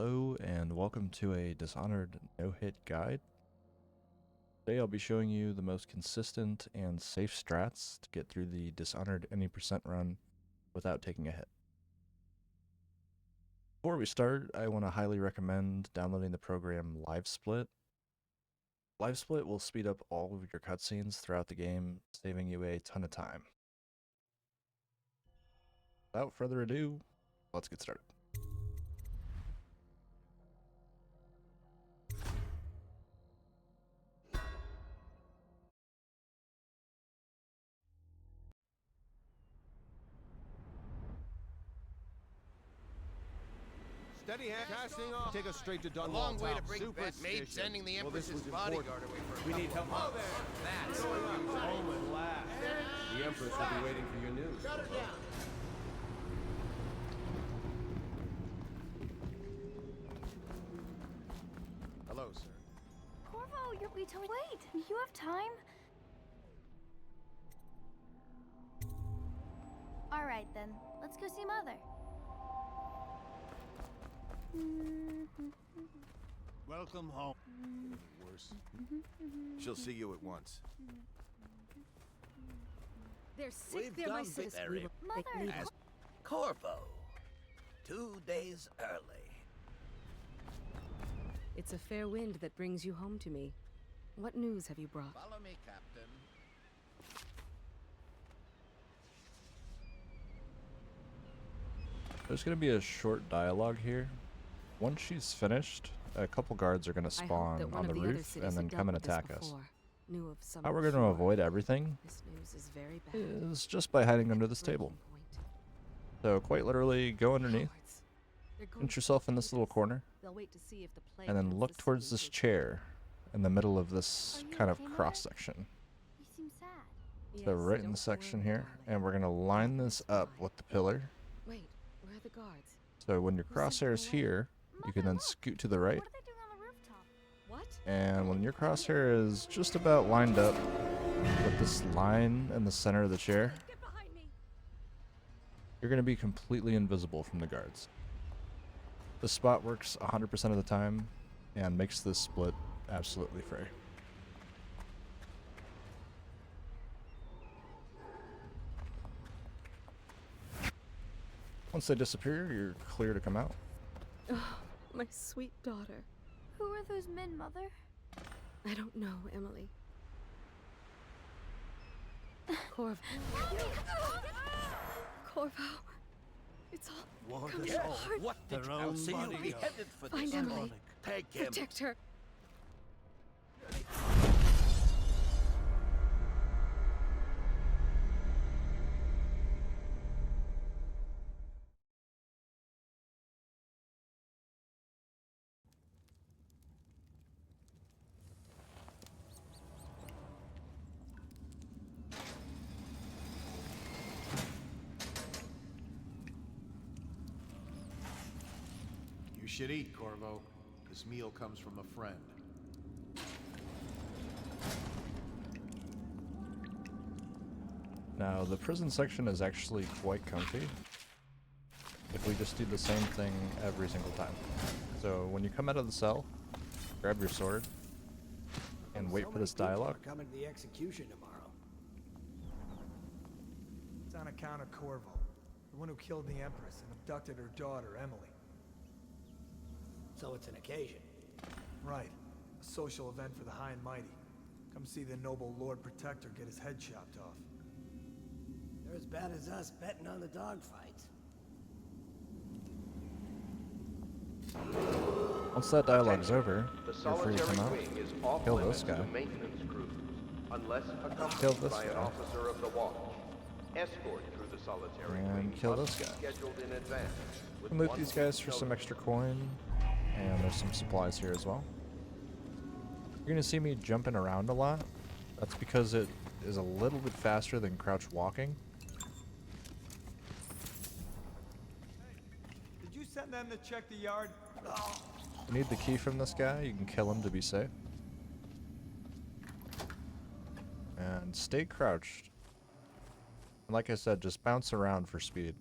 Hello and welcome to a Dishonored No Hit guide. Today I'll be showing you the most consistent and safe strats to get through the Dishonored Any % run without taking a hit. Before we start, I want to highly recommend downloading the program LiveSplit. LiveSplit will speed up all of your cutscenes throughout the game, saving you a ton of time. Without further ado, let's get started. Steady hand, casting off. Take us straight to A Dunwall long way to Top. bring back maid sending the Empress's bodyguard away for We need help. Oh, that's Home at last. The Empress will be waiting for your news. Shut her down. Hello, sir. Corvo, wait! You have time? Alright then, let's go see Mother. Welcome home. Worse. She'll see you at once. They're sick, they're my citizens. very Mother! as Corvo. 2 days early. It's a fair wind that brings you home to me. What news have you brought? Follow me, Captain. There's going to be a short dialogue here. Once she's finished, a couple guards are going to I hope spawn that one on the of the other roof cities and then that come and dealt with this attack us. before knew of some How we're going to sure. avoid everything This news is very bad. is just by hiding under this Breaking table. point. So quite literally, go underneath, Cowards. They're going pinch to yourself in this defeat little us. corner, They'll wait to see if the plague and then melts look the towards city this with- chair in the middle of this Are you kind of okay, Mother? cross section. You seem sad. So Yes, right in don't the section worry, here, darling. and we're going to line That this is up fine. with the pillar. Wait, where are the guards? So when your Who sent them crosshair's away? here, you can then Look. scoot to the right. What are they doing on the rooftop? What? And when your crosshair is just about lined up with this line in the center of the chair, Get behind me! you're going to be completely invisible from the guards. The spot works 100% of the time and makes this split absolutely free. Once they disappear, you're clear to come out. Oh, my sweet daughter. Who are those men, Mother? I don't know, Emily. Corvo. Corvo. It's all coming apart. What did Their you own see you bodyguard. beheaded for Find this? Emily. Take him. Protect her. You should eat, Corvo. This meal comes from a friend. Now, the prison section is actually quite comfy if we just do the same thing every single time. So when you come out of the cell, grab your sword and wait for this dialogue. Coming to the execution tomorrow. It's on account of Corvo, the one who killed the Empress and abducted her daughter, Emily. So it's an occasion. Right. A social event for the high and mighty. Come see the noble Lord Protector get his head chopped off. They're as bad as us betting on the dogfights. Once that dialogue's over, The you're free to solitary come out, wing is off kill limits this guy, to maintenance crews, unless kill accompanied this by an guy. officer of the watch. Escort through the solitary And wing kill must this be guy. scheduled in advance. with and loot 1 these guys week's for some notice. extra coin, and there's some supplies here as well. You're gonna see me jumping around a lot. That's because it is a little bit faster than crouch walking. Did you send them to check the yard? You need the key from this guy, you can kill him to be safe. And stay crouched. And like I said, just bounce around for speed.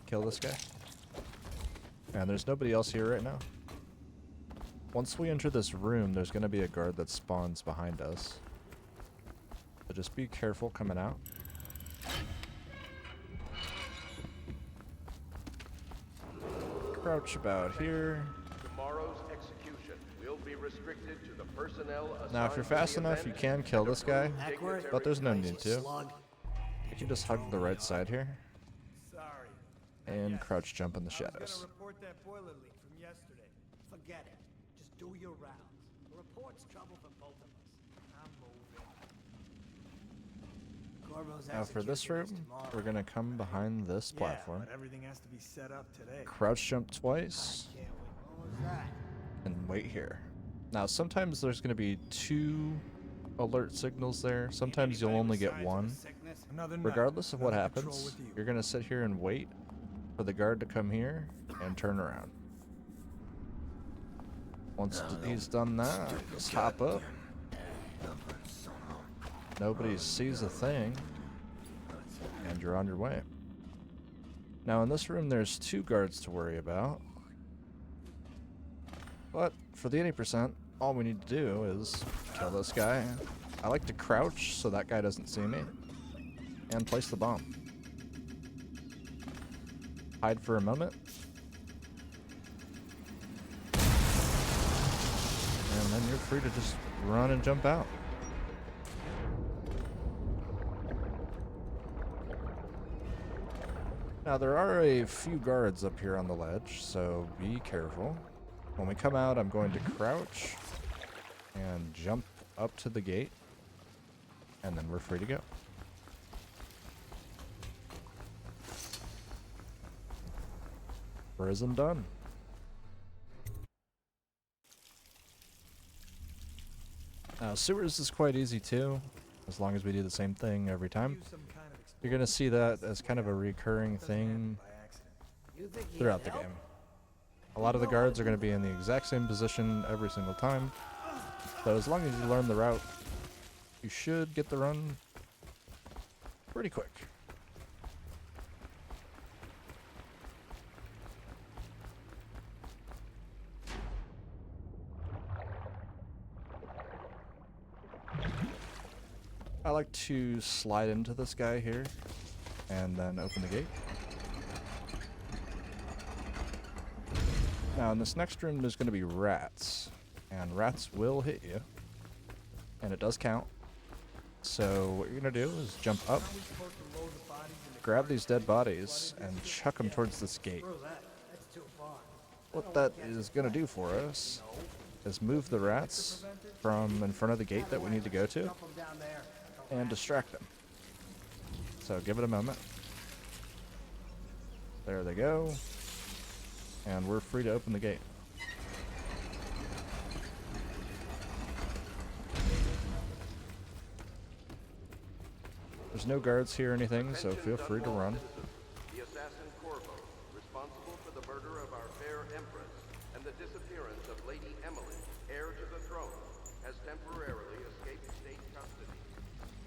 Kill this guy. And there's nobody else here right now. Once we enter this room, there's going to be a guard that spawns behind us. So just be careful coming out. Crouch about here. Tomorrow's execution will be restricted to the personnel assigned Now, if you're to the fast enough, you event can kill this guy, Backward. but there's no need to. Slug. You can just hug the right side here Sorry. and crouch jump in the I was shadows. gonna report that boiler leak from yesterday. Forget it. Just do your rounds. The report's trouble for both of us. I'm moving. Corvo's Now for this execution is room, tomorrow. we're gonna come behind this platform, Yeah, but everything has to be set up today. crouch jump twice, Can't wait. What was that? and wait here. Now sometimes there's gonna be 2 alert signals there. Sometimes you'll only get 1. Another night, Regardless of what another patrol happens, with you. you're gonna sit here and wait for the guard to come here and turn around. Once he's done that, just hop up. Nobody sees a thing, and you're on your way. Now in this room, there's 2 guards to worry about. But for the 80%, all we need to do is kill this guy. I like to crouch so that guy doesn't see me, and place the bomb. Hide for a moment. And then you're free to just run and jump out. Now there are a few guards up here on the ledge, so be careful. When we come out, I'm going to crouch and jump up to the gate, and then we're free to go. Prison done. Now sewers is quite easy too, as long as we do the same thing every time. Use some kind of You're gonna see that as kind of a recurring thing by accident. You think he throughout the help? game. A lot of the guards are going to be in the exact same position every single time. So as long as you learn the route, you should get the run pretty quick. I like to slide into this guy here and then open the gate. Now in this next room there's going to be rats, and rats will hit you, and it does count. So what you're going to do is jump up, grab these dead bodies, and chuck them towards this gate. Screw that. That's too far. What that is going to do for us is move the rats from in front of the gate that we need to go to Dump 'em down there. and distract them. So give it a moment. There they go. And we're free to open the gate. There's no guards here or anything, so feel free to run. The assassin Corvo, responsible for the murder of our fair empress and the disappearance of Lady Emily, heir to the throne, has temporarily escaped state custody.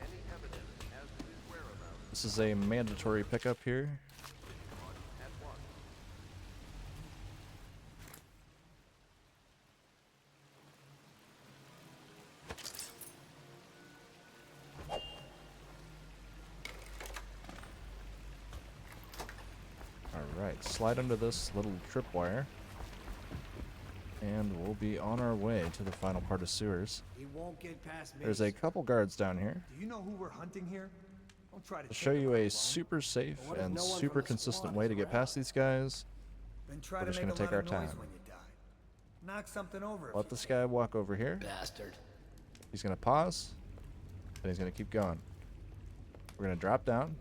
Any evidence as to his whereabouts This is a mandatory pickup here. at once. Alright, slide under this little tripwire. And we'll be on our way to the final part of sewers. He won't get past me. There's a couple guards down here. Do you know who we're hunting here? Don't try to To show take you them a along. super safe But what if and no one super from the consistent squad way is to get around? past these guys. Then try we're to just make gonna a take lot our of noise time. when you die. Knock something over. if Let you this can. guy walk over here. Bastard. He's gonna pause, and he's gonna keep going. We're gonna drop down,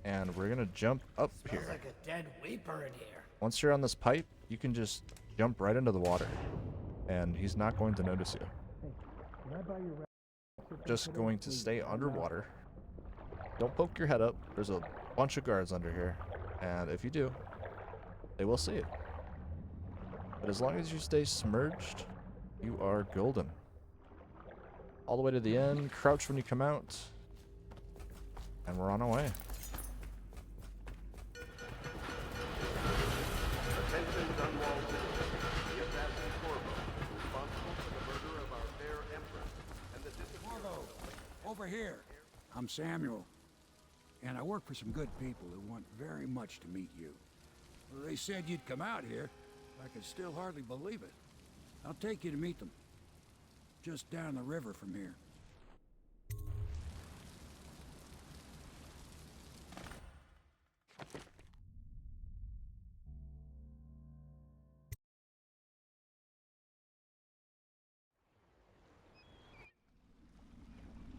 and we're gonna jump up Smells here. like a dead weeper in here. Once you're on this pipe, you can just jump right into the water, and he's not going to notice you. Just going to stay underwater. Don't poke your head up. There's a bunch of guards under here, and if you do, they will see it. But as long as you stay submerged, you are golden. All the way to the end, crouch when you come out, and we're on our way. Attention gunmen here. I'm Samuel, and I work for some good people who want very much to meet you. Well, they said you'd come out here. I can still hardly believe it. I'll take you to meet them. Just down the river from here.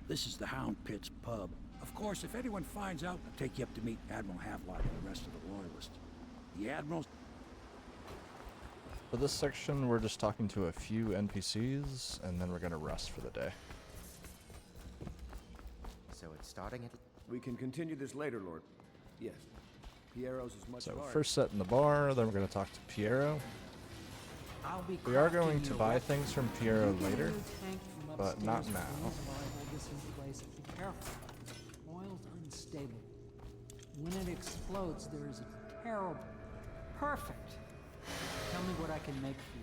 This is the Hound Pits pub. Of course, if anyone finds out, I'll take you up to meet Admiral Havelock and the rest of the Loyalists. The Admiral's... For this section, we're just talking to a few NPCs, and then we're gonna rest for the day. So it's starting at... We can continue this later, Lord. Yes. Piero's is much So harder. first set in the bar, then we're gonna talk to Piero. I'll be We are crafting going to your buy weapon. things from Piero You get a later, new tank from but not upstairs now. for me while I hold this in place. Be careful. Oil's unstable. When it explodes, there is a terrible... Perfect. Tell me what I can make for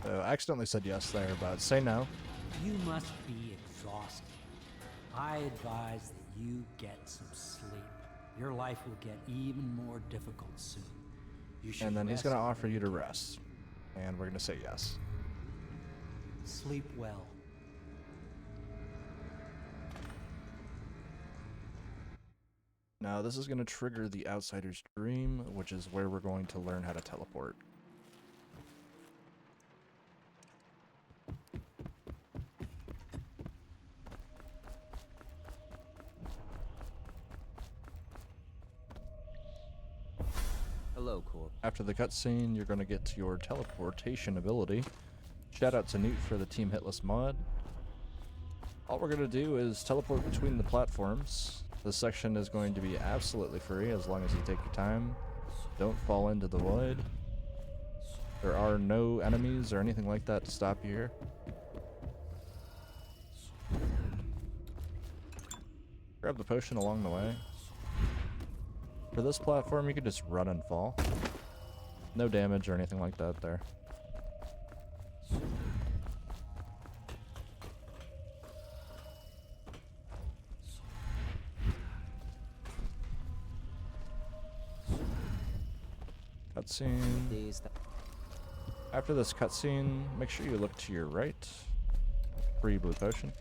you. So I accidentally said yes there, but say no. You must be exhausted. I advise that you get some sleep. Your life will get even more difficult soon. You should And then he's rest gonna offer you to rest. And we're gonna say yes. Sleep well. Now this is gonna trigger the Outsider's Dream, which is where we're going to learn how to teleport. Hello, Corp. After the cutscene, you're going to get your teleportation ability. Shout out to Newt for the Team Hitless mod. All we're going to do is teleport between the platforms. This section is going to be absolutely free as long as you take your time. Don't fall into the void. There are no enemies or anything like that to stop you here. Grab the potion along the way. For this platform, you can just run and fall. No damage or anything like that there. Cutscene. After this cutscene, make sure you look to your right. Free blue potion.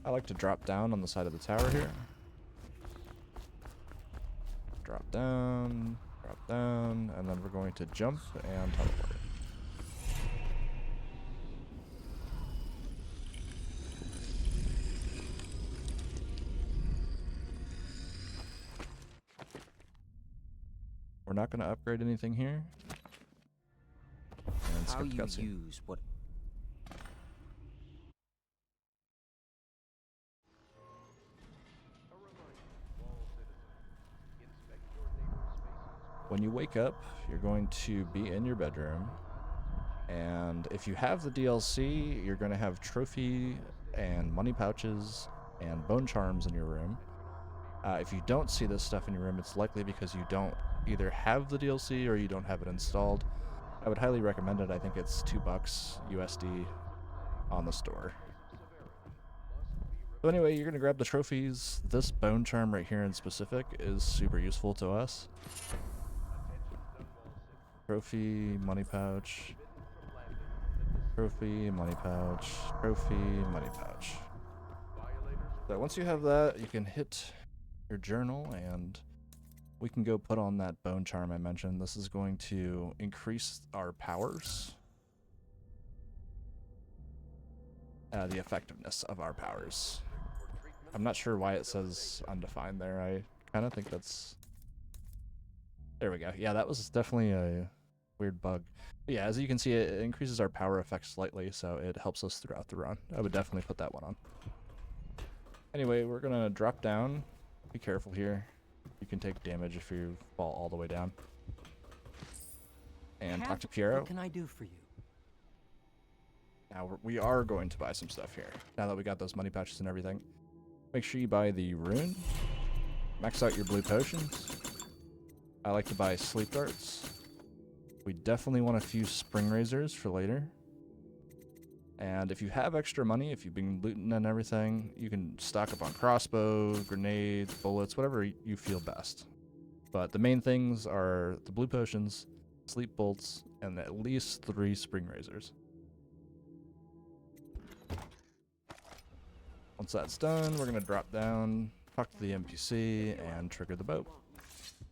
I like to drop down on the side of the tower here. Drop down, and then we're going to jump and teleport. We're not going to upgrade anything here. And How skip the you cutscene. use what... When you wake up, you're going to be in your bedroom, and if you have the DLC, you're going to have trophy and money pouches and bone charms in your room. If you don't see this stuff in your room, it's likely because you don't either have the DLC or you don't have it installed. I would highly recommend it. I think it's $2 USD on the store. So anyway, you're going to grab the trophies. This bone charm right here in specific is super useful to us. Trophy, money pouch, trophy, money pouch, trophy, money pouch. So once you have that, you can hit your journal and we can go put on that bone charm I mentioned. This is going to increase our powers. The effectiveness of our powers. I'm not sure why it says undefined there. I kind of think that's... There we go. Yeah, that was definitely a weird bug. But yeah, as you can see, it increases our power effect slightly, so it helps us throughout the run. I would definitely put that one on. Anyway, we're going to drop down. Be careful here. You can take damage if you fall all the way down. And talk to Piero. What can I do for you? Now, we are going to buy some stuff here. Now that we got those money pouches and everything. Make sure you buy the rune. Max out your blue potions. I like to buy sleep darts. We definitely want a few spring razors for later. And if you have extra money, if you've been looting and everything, you can stock up on crossbows, grenades, bullets, whatever you feel best. But the main things are the blue potions, sleep bolts, and at least 3 spring razors. Once that's done, we're going to drop down, talk to the NPC, and trigger the boat.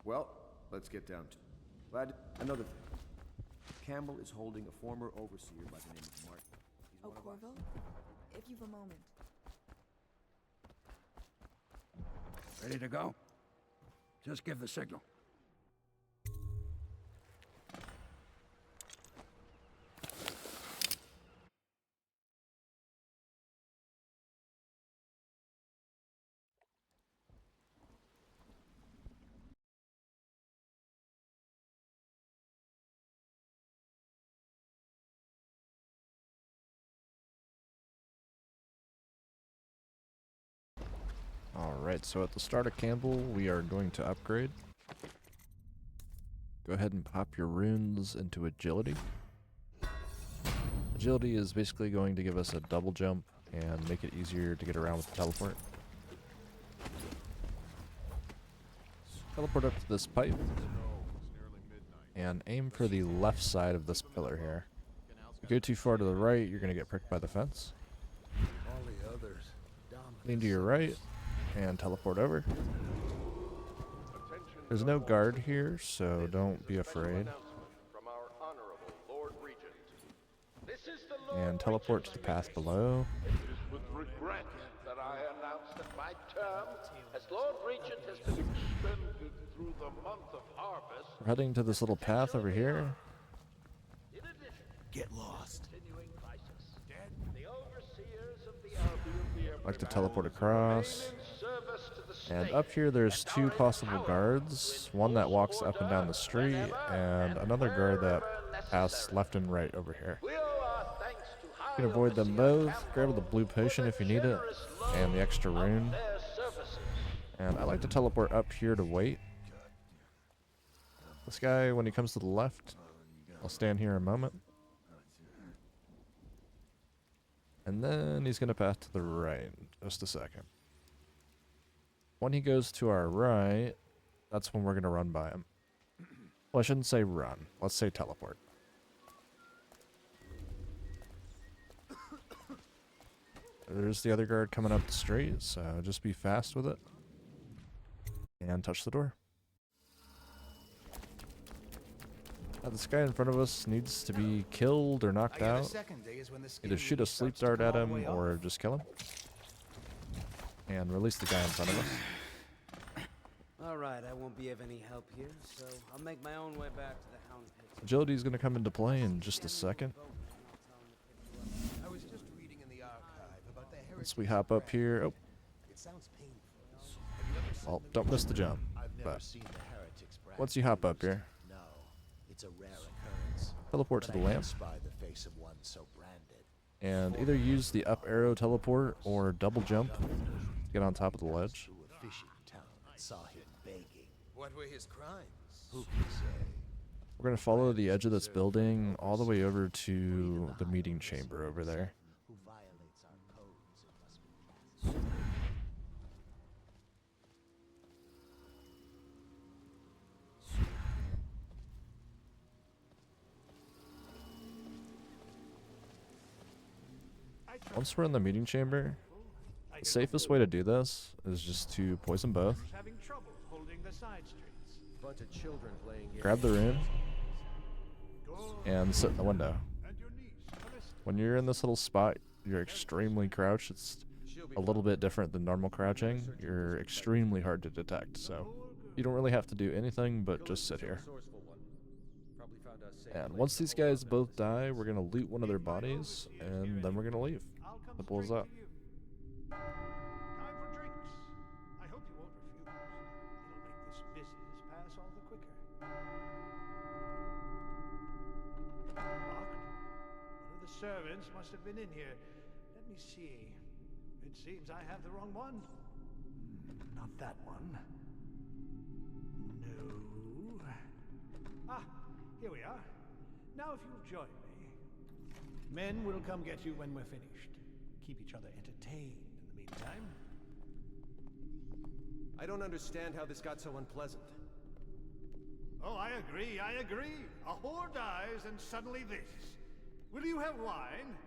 Well, let's get down to Glad another thing. Campbell is holding a former overseer by the name of Martin. He's Oh, one of Corvo? If you've a moment. Ready to go? Just give the signal. Alright, so at the start of Campbell, we are going to upgrade. Go ahead and pop your runes into agility. Agility is basically going to give us a double jump and make it easier to get around with the teleport. Teleport up to this pipe and aim for the left side of this pillar here. If you go too far to the right, you're going to get pricked by the fence. Lean to your right and teleport over. There's no guard here, so don't be afraid. And teleport to the path below. It is with regret that I announce that my term as Lord Regent has been extended through the month of harvest. We're heading to this little path over here. Get lost. I like to teleport across. And up here there's 2 possible guards. One that walks up and down the street, and another guard that passes left and right over here. You can avoid them both. Grab the blue potion if you need it, and the extra rune. And I like to teleport up here to wait. This guy, when he comes to the left, I'll stand here a moment. And then he's going to pass to the right. Just a second. When he goes to our right, that's when we're going to run by him. Well, I shouldn't say run. Let's say teleport. There's the other guard coming up the street, so just be fast with it. And touch the door. Now, this guy in front of us needs to be killed or knocked out. Either shoot a sleep dart at him or just kill him. And release the guy in front of us. Alright, I won't be of any help here, so I'll make my own way back to the Hound Pit. Agility is going to come into play in just a second. I was just reading in the archive about the Once we hop up here, oh, It sounds painful. well, don't miss the jump. But once you hop up here, No, it's a rare occurrence. teleport to the lamp. Spy the face of one so branded. And either use the up arrow teleport or double jump to get on top of the ledge. A fishing town and saw him begging. What were his crimes? Who can say? We're going to follow the edge of this building all the way over to the meeting chamber over there. Who violates our codes, it must be. Once we're in the meeting chamber, the safest way to do this is just to poison both. Grab the rune and sit in the window. When you're in this little spot, you're extremely crouched. It's a little bit different than normal crouching. You're extremely hard to detect, so you don't really have to do anything but just sit here. And once these guys both die, we're going to loot one of their bodies, and then we're going to leave. Simple as that. Time for drinks. I hope you won't refuse. It'll make this business pass all the quicker. Locked? One of the servants must have been in here. Let me see. It seems I have the wrong one. Not that one. No. Ah, here we are. Now if you'll join me. Men will come get you when we're finished. Keep each other entertained in the meantime. I don't understand how this got so unpleasant. Oh, I agree. A whore dies and suddenly this. Will you have wine?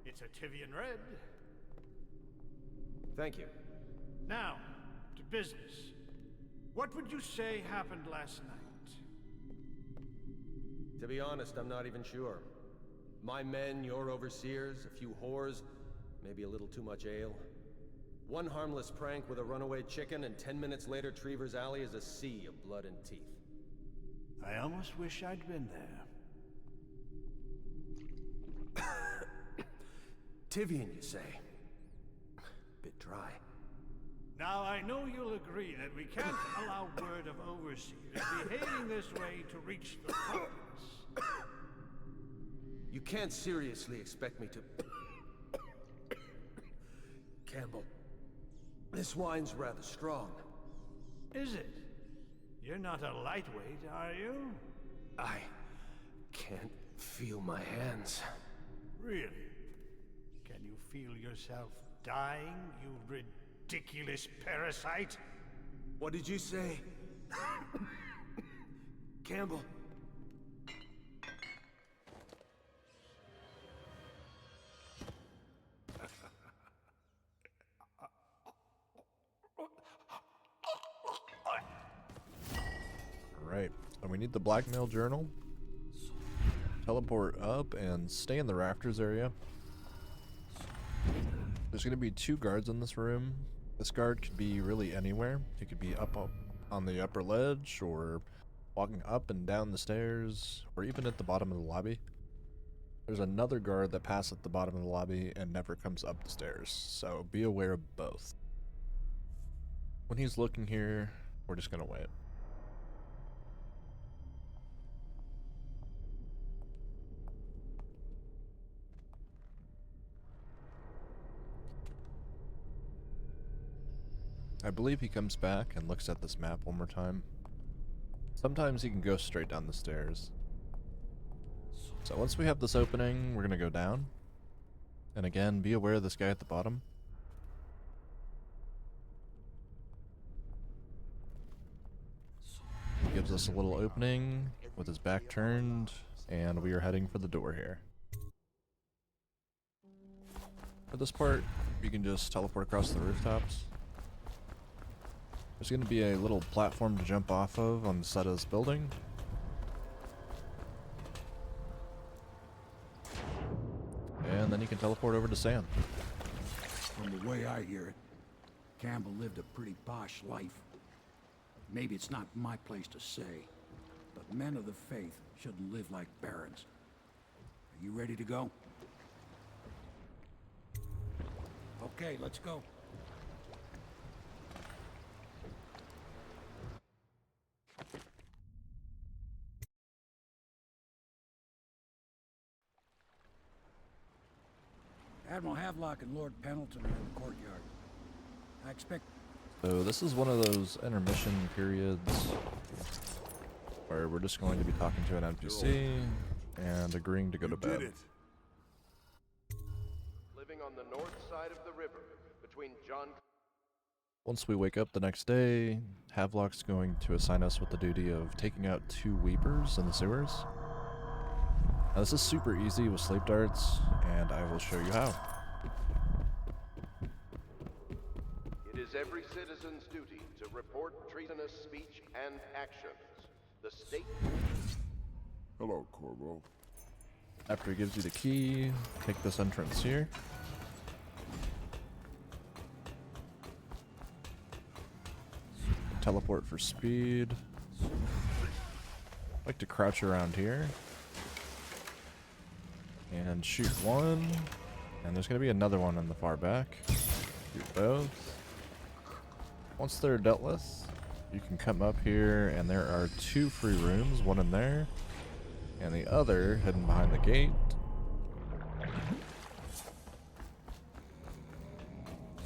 It's a Tivian red. Thank you. Now, to business. What would you say happened last night? To be honest, I'm not even sure. My men, your overseers, a few whores, maybe a little too much ale. One harmless prank with a runaway chicken, and 10 minutes later, Trevor's Alley is a sea of blood and teeth. I almost wish I'd been there. Tivian, you say? Bit dry. Now, I know you'll agree that we can't allow word of overseers behaving this way to reach the populace. You can't seriously expect me to... Campbell, this wine's rather strong. Is it? You're not a lightweight, are you? I can't feel my hands. Really? Can you feel yourself dying, you ridiculous parasite? What did you say? Campbell. Right, and we need the blackmail journal. Teleport up and stay in the rafters area. There's going to be 2 guards in this room. This guard could be really anywhere. He could be up on the upper ledge, or walking up and down the stairs, or even at the bottom of the lobby. There's another guard that passes at the bottom of the lobby and never comes up the stairs, so be aware of both. When he's looking here, we're just going to wait. I believe he comes back and looks at this map one more time. Sometimes he can go straight down the stairs. So once we have this opening, we're gonna go down. And again, be aware of this guy at the bottom. He gives us a little opening with his back turned, and we are heading for the door here. For this part, you can just teleport across the rooftops. There's going to be a little platform to jump off of on the side of this building. And then you can teleport over to Sam. From the way I hear it, Campbell lived a pretty posh life. Maybe it's not my place to say, but men of the faith shouldn't live like barons. Are you ready to go? Okay, let's go. Admiral Havelock and Lord Pendleton are in the courtyard. I expect... So this is one of those intermission periods where we're just going to be talking to an NPC and agreeing to go to bed. Living on the north side of the river, between John... Once we wake up the next day, Havelock's going to assign us with the duty of taking out 2 weepers in the sewers. Now this is super easy with sleep darts, and I will show you how. It is every citizen's duty to report treasonous speech and actions. The state... Hello, Corvo. After he gives you the key, take this entrance here. Teleport for speed. I like to crouch around here. And shoot one. And there's going to be another one in the far back. Shoot both. Once they're dealt with, you can come up here and there are 2 free rooms. One in there. And the other hidden behind the gate.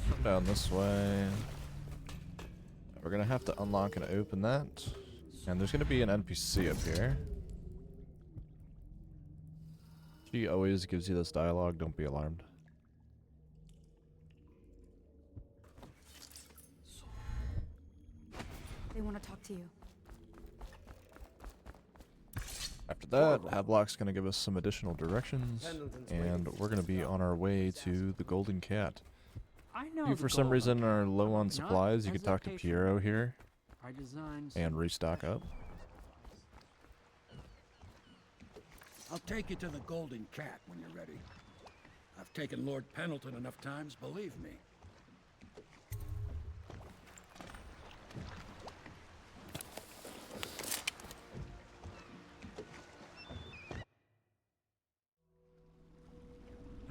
Come down this way. We're gonna have to unlock and open that. And there's gonna be an NPC up here. She always gives you this dialogue, don't be alarmed. They want to talk to you. After that, Havelock's gonna give us some additional directions, and we're gonna be on our way to the Golden Cat. If you for some reason are low on supplies, you could talk to Piero here and restock up. I'll take you to the Golden Cat when you're ready. I've taken Lord Pendleton enough times, believe me.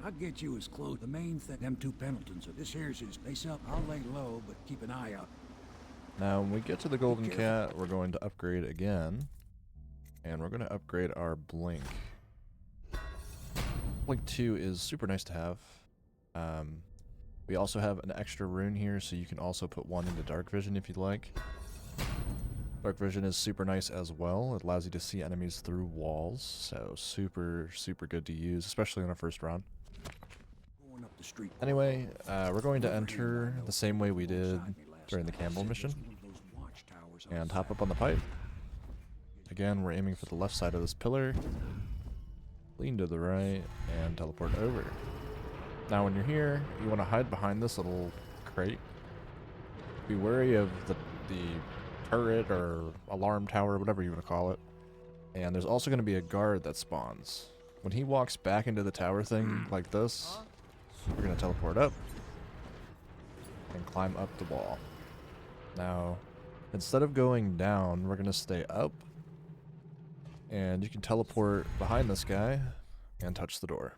I'll get you as close. The main thing, them two Pendletons, so this here's his base up. I'll lay low, but keep an eye out. Now, when we get to the Golden Cat, we're going to upgrade again. And we're going to upgrade our Blink. Blink 2 is super nice to have. We also have an extra rune here, so you can also put one into Dark Vision if you'd like. Dark Vision is super nice as well. It allows you to see enemies through walls, so super, super good to use, especially on a first round. Anyway, we're going to enter the same way we did during the Campbell mission and hop up on the pipe. Again, we're aiming for the left side of this pillar, lean to the right, and teleport over. Now when you're here, you want to hide behind this little crate. Be wary of the turret or alarm tower, whatever you want to call it. And there's also going to be a guard that spawns. When he walks back into the tower thing like this, we're going to teleport up and climb up the wall. Now, instead of going down, we're going to stay up. And you can teleport behind this guy and touch the door.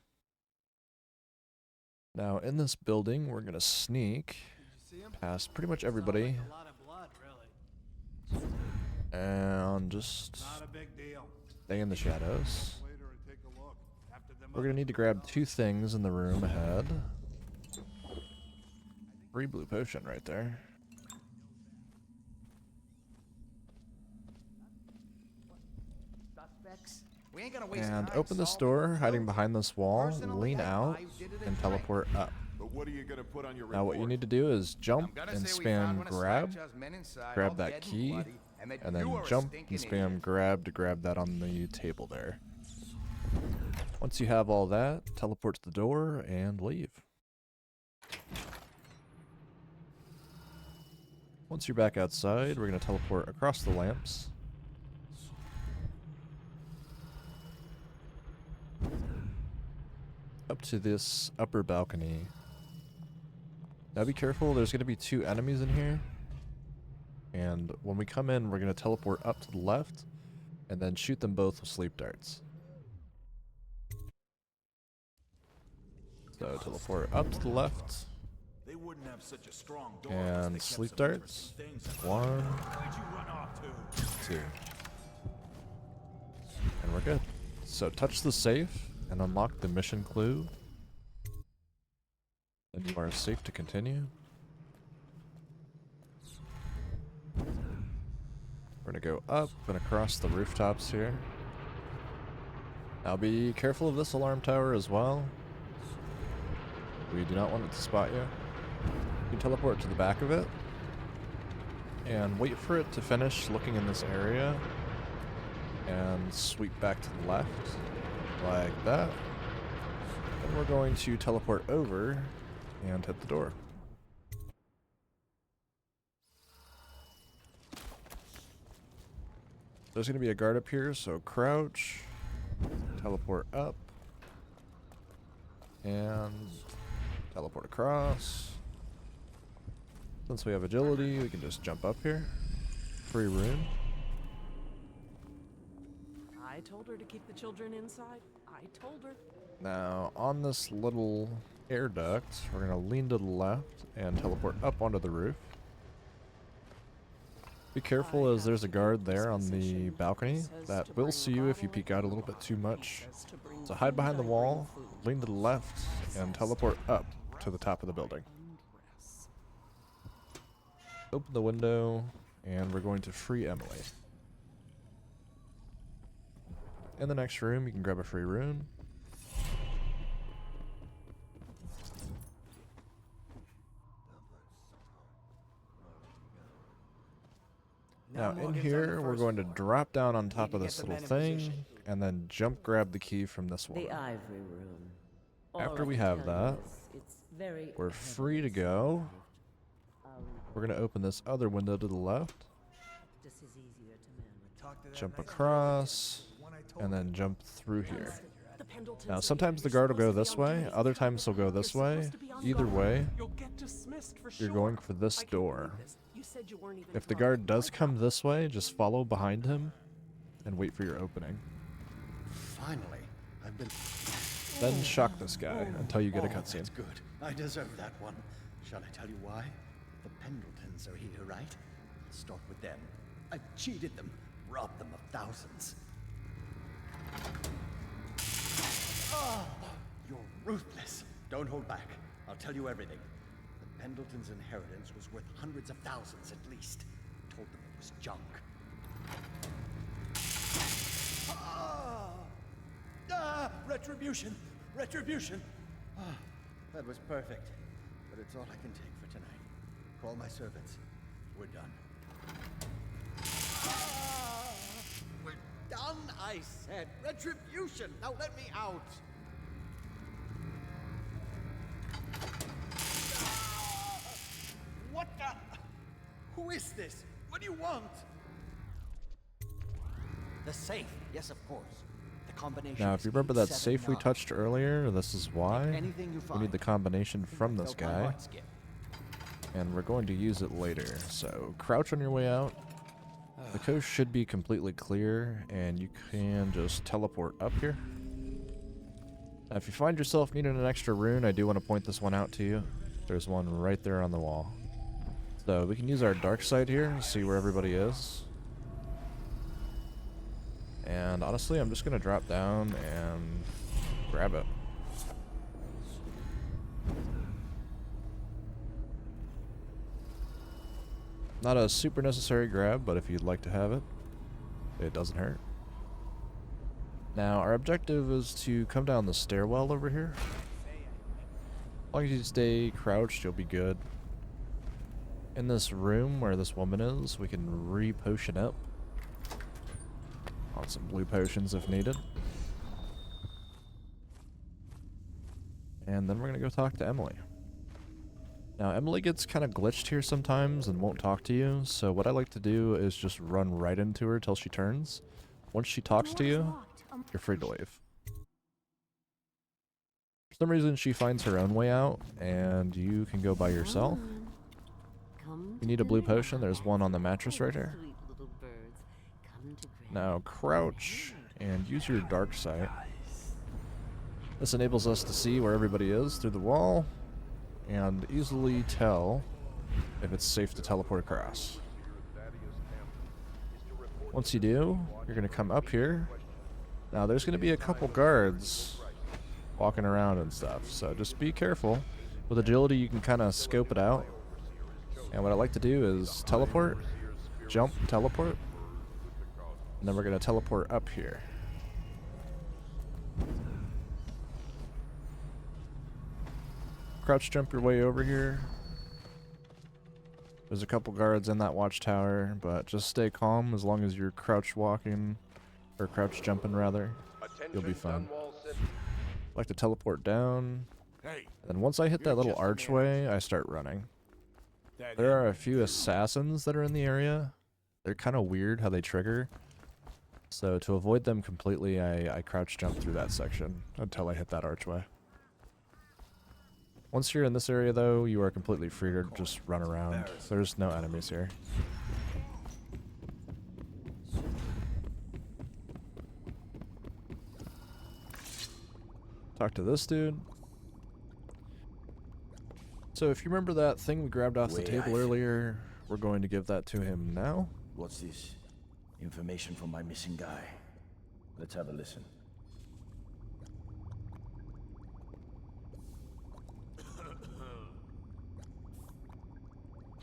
Now, in this building, we're going to sneak past pretty much everybody. And just stay in the shadows. We're going to need to grab 2 things in the room ahead. Free blue potion right there. And open this door, hiding behind this wall, lean out, and teleport up. Now what you need to do is jump and spam grab that key, and then jump and spam grab to grab that on the table there. Once you have all that, teleport to the door and leave. Once you're back outside, we're going to teleport across the lamps. Up to this upper balcony. Now be careful, there's going to be 2 enemies in here. And when we come in, we're going to teleport up to the left and then shoot them both with sleep darts. So teleport up to the left. They wouldn't have such a strong door and sleep darts. 1, 2. And we're good. So touch the safe and unlock the mission clue. And you are safe to continue. We're gonna go up and across the rooftops here. Now be careful of this alarm tower as well. We do not want it to spot you. You can teleport to the back of it and wait for it to finish looking in this area and sweep back to the left like that. Then we're going to teleport over and hit the door. There's going to be a guard up here, so crouch, teleport up, and teleport across. Since we have agility, we can just jump up here. Free rune. I told her to keep the children inside. I told her. Now, on this little air duct, we're going to lean to the left and teleport up onto the roof. Be careful as there's a guard there on the balcony that will see you if you peek out a little bit too much. So hide behind the wall, lean to the left, and teleport up to the top of the building. open the window, and we're going to free Emily. In the next room, you can grab a free rune. Now in here, we're going to drop down on top of this little thing, and then jump grab the key from this one. The ivory room. After we have that, we're free to go. We're going to open this other window to the left. Jump across, and then jump through here. Now sometimes the guard will go this way, other times he'll go this way. Either way, you're going for this door. If the guard does come this way, just follow behind him and wait for your opening. Finally, I've been... Then shock this guy until you get a cutscene. That's good. I deserve that one. Shall I tell you why? The Pendletons are here, right? Let's start with them. I've cheated them, robbed them of thousands. Oh, you're ruthless. Don't hold back. I'll tell you everything. The Pendletons' inheritance was worth hundreds of thousands at least. Told them it was junk. Retribution! Retribution! That was perfect. But it's all I can take for tonight. Call my servants. We're done. We're done, I said. Retribution! Now let me out! What the? Who is this? What do you want? The safe. Yes, of course. The combination. Now, if you remember that safe we touched earlier, this is why. We need the combination from this guy. And we're going to use it later. So, crouch on your way out. The coast should be completely clear, and you can just teleport up here. Now, if you find yourself needing an extra rune, I do want to point this one out to you. There's one right there on the wall. So we can use our dark side here to see where everybody is. And honestly, I'm just going to drop down and grab it. Not a super necessary grab, but if you'd like to have it, it doesn't hurt. Now, our objective is to come down the stairwell over here. As long as you stay crouched, you'll be good. In this room where this woman is, we can re-potion up. On some blue potions if needed. And then we're going to go talk to Emily. Now, Emily gets kind of glitched here sometimes and won't talk to you, so what I like to do is just run right into her till she turns. Once she talks to you, you're free to leave. For some reason, she finds her own way out, and you can go by yourself. You need a blue potion, there's one on the mattress right here. Now, crouch and use your dark sight. This enables us to see where everybody is through the wall, and easily tell if it's safe to teleport across. Once you do, you're going to come up here. Now there's going to be a couple guards walking around and stuff, so just be careful. With agility you can kind of scope it out. And what I like to do is teleport, jump, teleport, and then we're going to teleport up here. Crouch jump your way over here. There's a couple guards in that watchtower, but just stay calm as long as you're crouch walking, or crouch jumping rather. You'll be fine. I like to teleport down, and then once I hit that little archway, I start running. There are a few assassins that are in the area. They're kind of weird how they trigger. So to avoid them completely, I crouch jump through that section until I hit that archway. Once you're in this area, though, you are completely free to just run around. There's no enemies here. Talk to this dude. So if you remember that thing we grabbed off the table earlier, we're going to give that to him now. What's this? Information from my missing guy. Let's have a listen.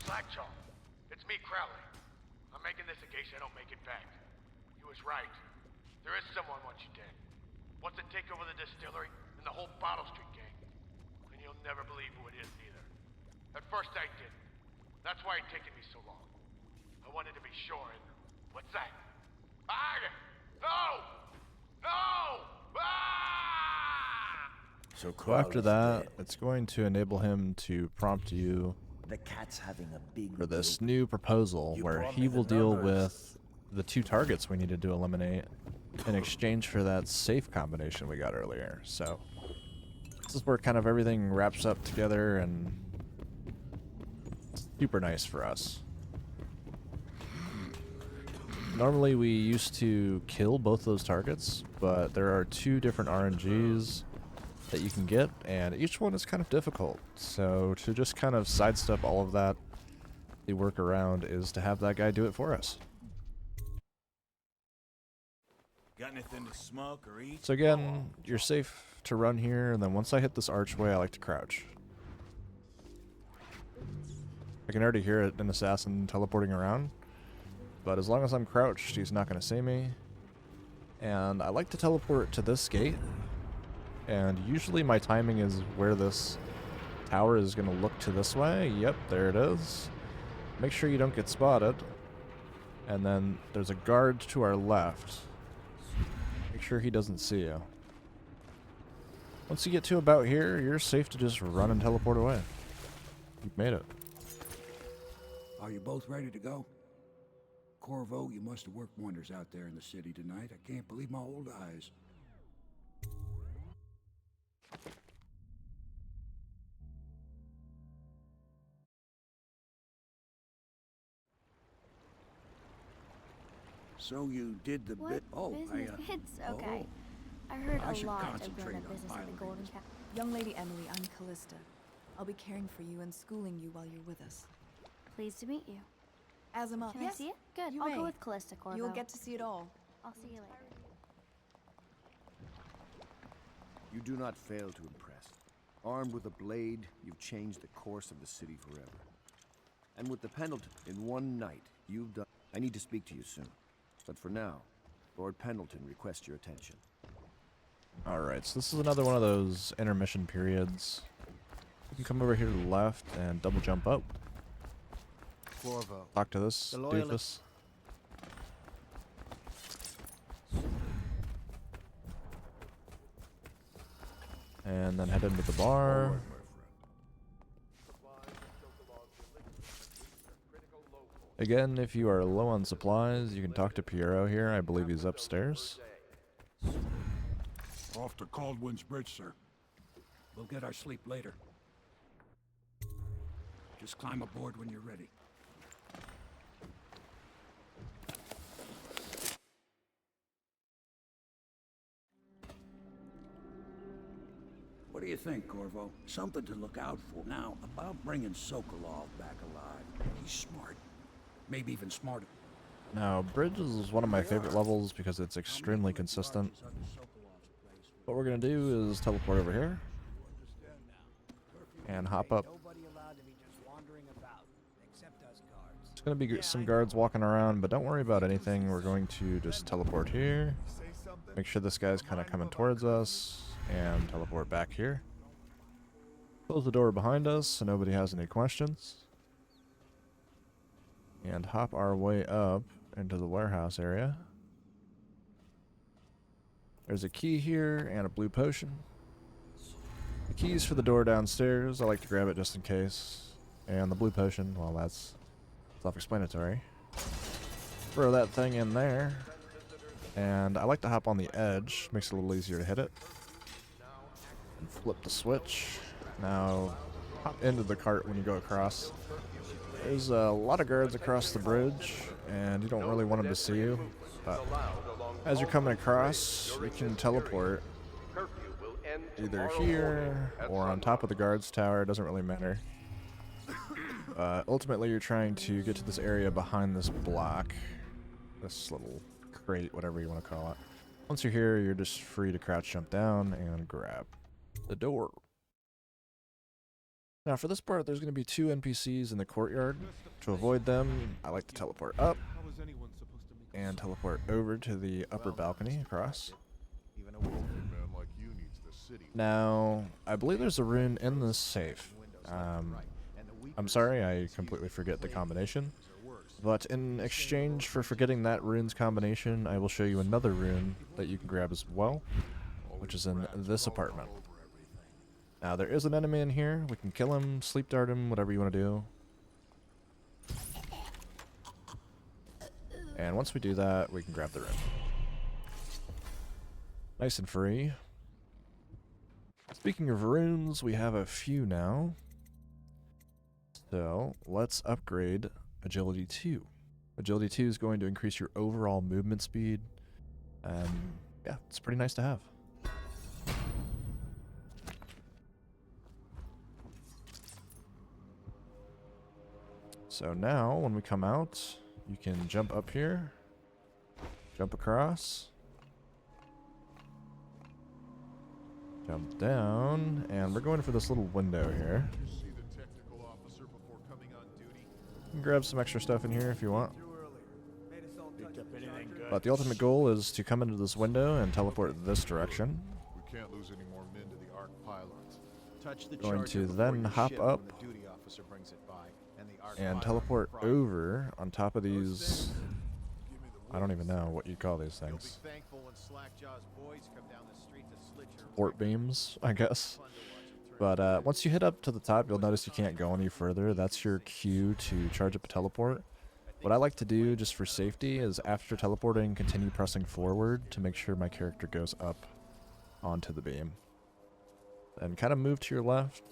Slackjaw, me, Crowley. I'm making this in case I don't make it back. He was right. There is someone wants you dead. Wants to take over the distillery and the whole Bottle Street gang. And you'll never believe who it is, neither. At first I didn't. That's why it taken me so long. I wanted to be sure, and what's that? No! No! So after that, it's going to enable him to prompt you The cat's having a big for this new proposal where he will deal with the 2 targets we needed to eliminate in exchange for that safe combination we got earlier. So this is where kind of everything wraps up together, and it's super nice for us. Normally we used to kill both those targets, but there are 2 different RNGs that you can get, and each one is kind of difficult. So to just kind of sidestep all of that, the workaround is to have that guy do it for us. Got anything to smoke or eat? So again, you're safe to run here, and then once I hit this archway, I like to crouch. I can already hear an assassin teleporting around, but as long as I'm crouched, he's not going to see me. And I like to teleport to this gate, and usually my timing is where this tower is going to look to this way. Yep, there it is. Make sure you don't get spotted. And then there's a guard to our left. Make sure he doesn't see you. Once you get to about here, you're safe to just run and teleport away. You've made it. Are you both ready to go? Corvo, you must have worked wonders out there in the city tonight. I can't believe my old eyes. So you did the bit. Oh, business? It's okay. I heard I a should lot of concentrate grown-up on business at the piloting Golden this. Cap. Young Lady Emily, I'm Callista. I'll be caring for you and schooling you while you're with us. Pleased to meet you. Azamel, Can I see it? Good. You I'll may. go with Callista, Corvo. You'll get to see it all. I'll see you later. You do not fail to impress. Armed with a blade, you've changed the course of the city forever. And with the Pendleton, in one night, you've done... I need to speak to you soon. But for now, Lord Pendleton requests your attention. Alright, so this is another one of those intermission periods. You can come over here to the left and double jump up. Corvo. Talk to this The doofus. Loyalists. And then head into the bar. Again, if you are low on supplies, you can talk to Piero here. I believe he's upstairs. Off to Caldwin's Bridge, sir. We'll get our sleep later. Just climb aboard when you're ready. What do you think, Corvo? Something to look out for. Now, about bringing Sokolov back alive. He's smart. Maybe even smarter. Now, Bridges is one of my favorite levels because it's extremely consistent. What we're going to do is teleport over here. And hop up. There's going to be some guards walking around, but don't worry about anything. We're going to just teleport here. Make sure this guy's kind of coming towards us. And teleport back here. Close the door behind us so nobody has any questions. And hop our way up into the warehouse area. There's a key here and a blue potion. The key's for the door downstairs. I like to grab it just in case. And the blue potion, well, that's self-explanatory. Throw that thing in there. And I like to hop on the edge. Makes it a little easier to hit it. And flip the switch. Now, hop into the cart when you go across. There's a lot of guards across the bridge, and you don't really want them to see you. But as you're coming across, you can teleport either here or on top of the guards tower. It doesn't really matter. Ultimately, you're trying to get to this area behind this block. This little crate, whatever you want to call it. Once you're here, you're just free to crouch jump down and grab the door. Now for this part, there's going to be 2 NPCs in the courtyard. To avoid them, I like to teleport up and teleport over to the upper balcony across. Even a wealthy man like you needs the city. Now, I believe there's a rune in this safe. I'm sorry, I completely forget the combination. But in exchange for forgetting that rune's combination, I will show you another rune that you can grab as well, which is in this apartment. Now, there is an enemy in here. We can kill him, sleep dart him, whatever you want to do. And once we do that, we can grab the rune. Nice and free. Speaking of runes, we have a few now. So, let's upgrade Agility 2. Agility 2 is going to increase your overall movement speed. Yeah, it's pretty nice to have. So now, when we come out, you can jump up here, jump across, jump down, and we're going for this little window here. You can grab some extra stuff in here if you want. But the ultimate goal is to come into this window and teleport this direction. We can't lose any more men to the Arc pylons. Touch the Going charger to before then you hop ship up when the duty officer brings it by, and the Arc and pylon teleport Friday. over on top of these. I don't even know what you'd call these things. Thankful when Slackjaw's boys come down the street to slit your Port beams, I guess. But once you hit up to the top, you'll notice you can't go any further. That's your cue to charge up a teleport. What I like to do, just for safety, is after teleporting, continue pressing forward to make sure my character goes up onto the beam. And kind of move to your left.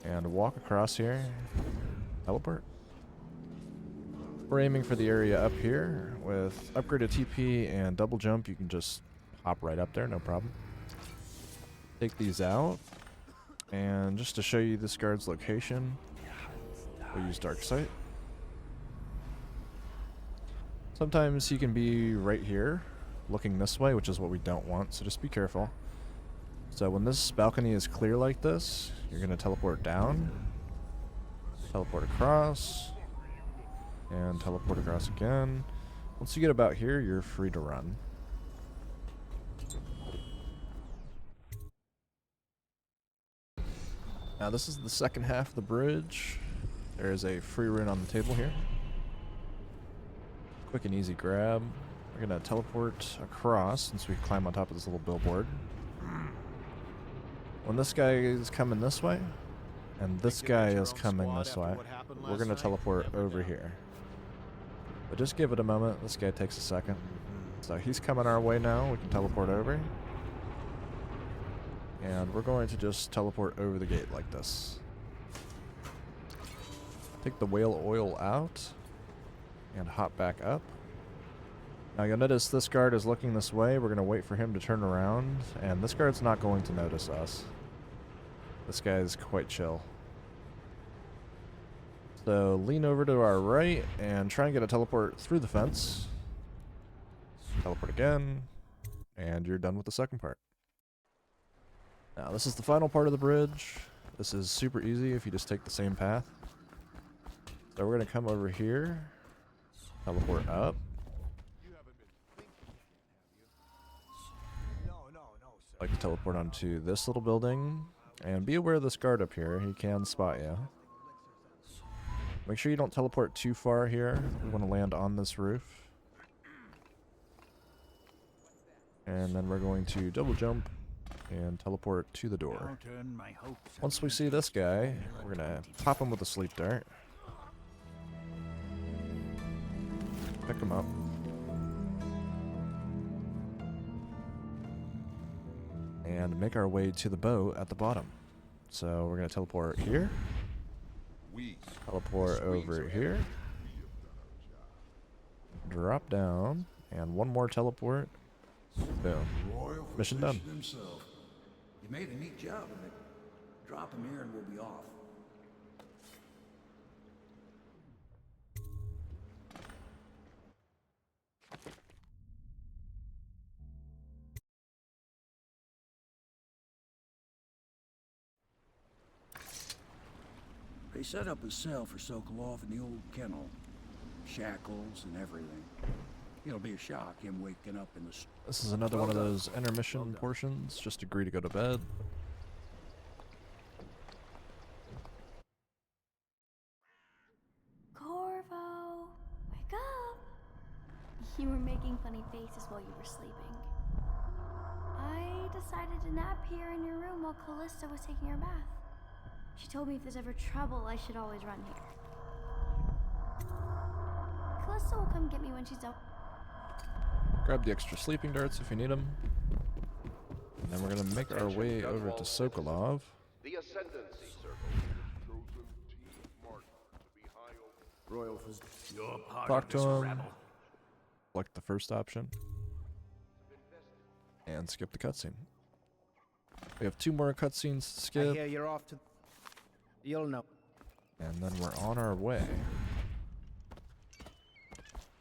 And walk across here. Teleport. We're aiming for the area up here. With upgraded TP and double jump, you can just hop right up there, no problem. Take these out. And just to show you this guard's location, we'll use Dark Sight. Sometimes he can be right here, looking this way, which is what we don't want, so just be careful. So when this balcony is clear like this, you're going to teleport down, teleport across, and teleport across again. Once you get about here, you're free to run. Now this is the second half of the bridge. There is a free rune on the table here. Quick and easy grab. We're going to teleport across since we climb on top of this little billboard. When this guy is coming this way, and this guy is coming this way, we're going to teleport over here. But just give it a moment. This guy takes a second. So he's coming our way now. We can teleport over. And we're going to just teleport over the gate like this. Take the whale oil out and hop back up. Now you'll notice this guard is looking this way. We're going to wait for him to turn around, and this guard's not going to notice us. This guy is quite chill. So lean over to our right and try and get a teleport through the fence. Teleport again, and you're done with the second part. Now this is the final part of the bridge. This is super easy if you just take the same path. So we're going to come over here, teleport up. Like to teleport onto this little building, and be aware of this guard up here. He can spot you. Make sure you don't teleport too far here. We want to land on this roof. And then we're going to double jump and teleport to the door. Once we see this guy, we're going to pop him with a sleep dart. Pick him up. And make our way to the boat at the bottom. So we're going to teleport here. Teleport over here. Drop down. And one more teleport. Boom. Mission done. You made a neat job of it. Drop him here and we'll be off. They set up a cell for Sokolov in the old kennel. Shackles and everything. It'll be a shock, him waking up in the... This is another one of those intermission portions. Just agree to go to bed. Corvo, wake up! You were making funny faces while you were sleeping. I decided to nap here in your room while Callista was taking her bath. She told me if there's ever trouble, I should always run here. Callista will come get me when she's done. Grab the extra sleeping darts if you need them. And then we're going to make our way over to Sokolov. The Ascendancy Circle. Chosen Team Mark to be high over. Royal You're part Talk of to this him. rabble. Select the first option. And skip the cutscene. We have 2 more cutscenes to I skip. hear you're off to... You'll know. And then we're on our way.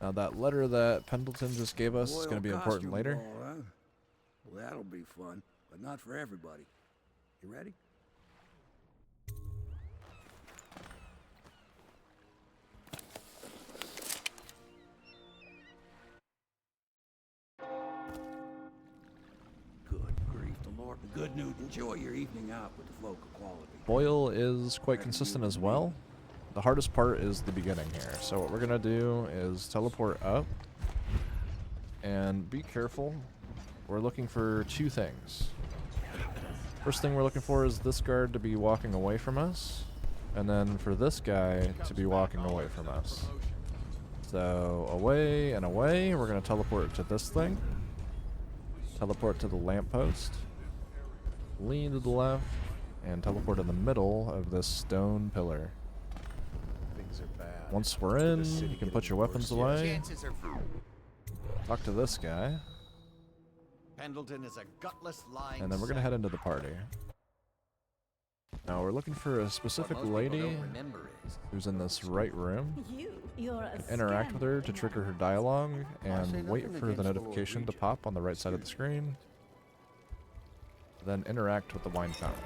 Now that letter that Pendleton just gave us is going to be important later. Ball, huh? Well, that'll be fun, but not for everybody. You ready? Good grief, the Lord. The good news. Enjoy your evening out with the folk of quality. Boyle is quite consistent as well. The hardest part is the beginning here. So what we're going to do is teleport up. And be careful. We're looking for 2 things. First thing we're looking for is this guard to be walking away from us. And then for this guy to be walking away from us. So away and away. We're going to teleport to this thing. Teleport to the lamppost. Lean to the left. And teleport in the middle of this stone pillar. Once we're in, you can put your weapons away. Talk to this guy. Pendleton is a gutless lying. And then we're going to head into the party. Now we're looking for a specific lady who's in this right room. Interact with her to trigger her dialogue and wait for the notification to pop on the right side of the screen. Then interact with the wine fountain.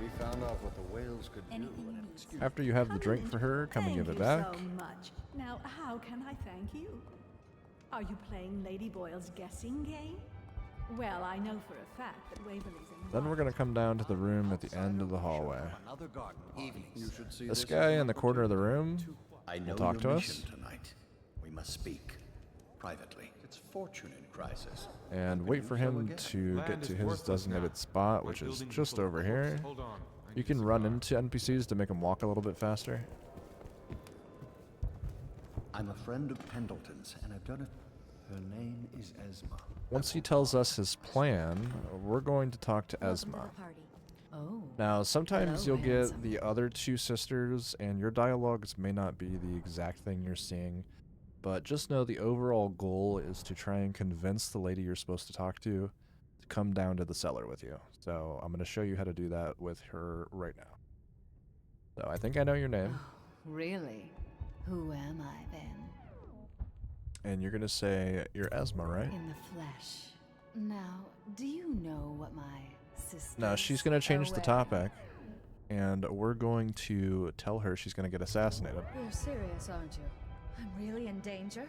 We found out what the whales could do. After you have the drink for her, come and give it back. Thank you so much. Now, how can I thank you? Are you playing Lady Boyle's guessing game? Well, I know for a fact that Waverly's in. Then we're going to come down to the room at the end of the hallway. Another garden evening. You should see This guy in the corner of the room I know will talk to your us. mission tonight. We must speak privately. It's fortune in crisis. And wait for him to get to his designated spot, which is just over here. You can run into NPCs to make them walk a little bit faster. I'm a friend of Pendleton's, and I've done it. Her name is Esma. Once he tells us his plan, we're going to talk to Esma. Oh. Now, sometimes Hello, you'll get handsome. the other 2 sisters, and your dialogues may not be the exact thing you're seeing, but just know the overall goal is to try and convince the lady you're supposed to talk to come down to the cellar with you. So I'm going to show you how to do that with her right now. So I think I know your name. Really? Who am I then? And you're going to say you're Esma, right? In the flesh. Now, do you know what my sister? Now she's going to change the topic, and we're going to tell her she's going to get assassinated. You're serious, aren't you? I'm really in danger?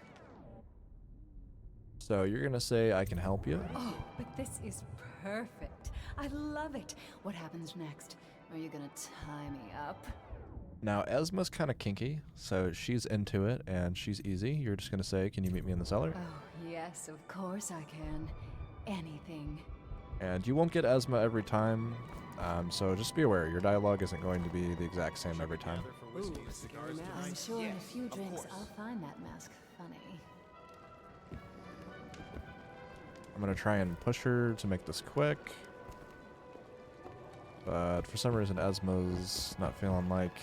So you're going to say, I can help you. Oh, but this is perfect. I love it. What happens next? Are you gonna tie me up? Now, Esma's kind of kinky, so she's into it, and she's easy. You're just going to say, can you meet me in the cellar? Oh, yes, of course I can. Anything. And you won't get Esma every time, so just be aware, your dialogue isn't going to be the exact same every time. Ooh, I'm sure in a few drinks I'll find that mask funny. I'm going to try and push her to make this quick. But for some reason, Esma's not feeling like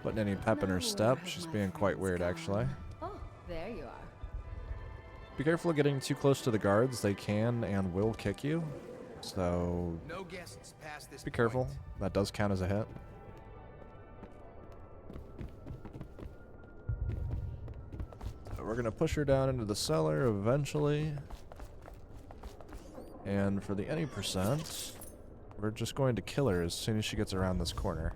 putting any pep in her step. She's being quite weird, actually. Oh, there you are. Be careful of getting too close to the guards. They can and will kick you. So No guests past this be careful. That does count as a hit. So we're going to push her down into the cellar eventually. And for the any percent, we're just going to kill her as soon as she gets around this corner.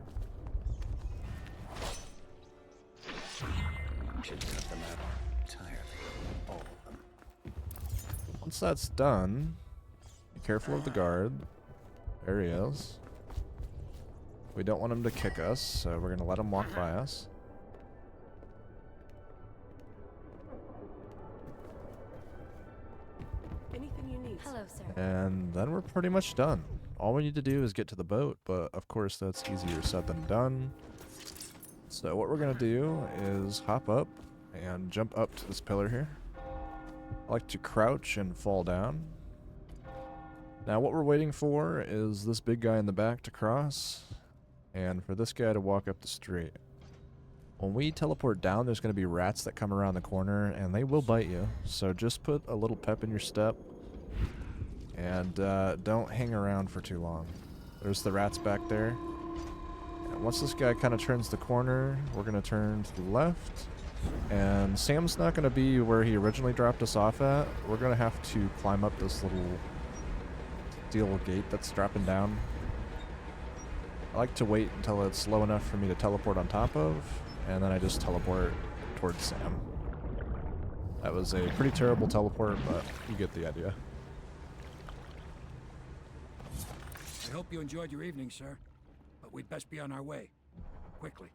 Once that's done, be careful of the guard. There he is. We don't want him to kick us, so we're going to let him walk by us. Anything you need. Hello, sir. And then we're pretty much done. All we need to do is get to the boat, but of course that's easier said than done. So what we're going to do is hop up and jump up to this pillar here. I like to crouch and fall down. Now what we're waiting for is this big guy in the back to cross, and for this guy to walk up the street. When we teleport down, there's going to be rats that come around the corner, and they will bite you. So just put a little pep in your step, and don't hang around for too long. There's the rats back there. And once this guy kind of turns the corner, we're going to turn to the left. And Sam's not going to be where he originally dropped us off at. We're going to have to climb up this little steel gate that's dropping down. I like to wait until it's low enough for me to teleport on top of, and then I just teleport towards Sam. That was a pretty terrible teleport, but you get the idea. I hope you enjoyed your evening, sir. But we'd best be on our way. Quickly.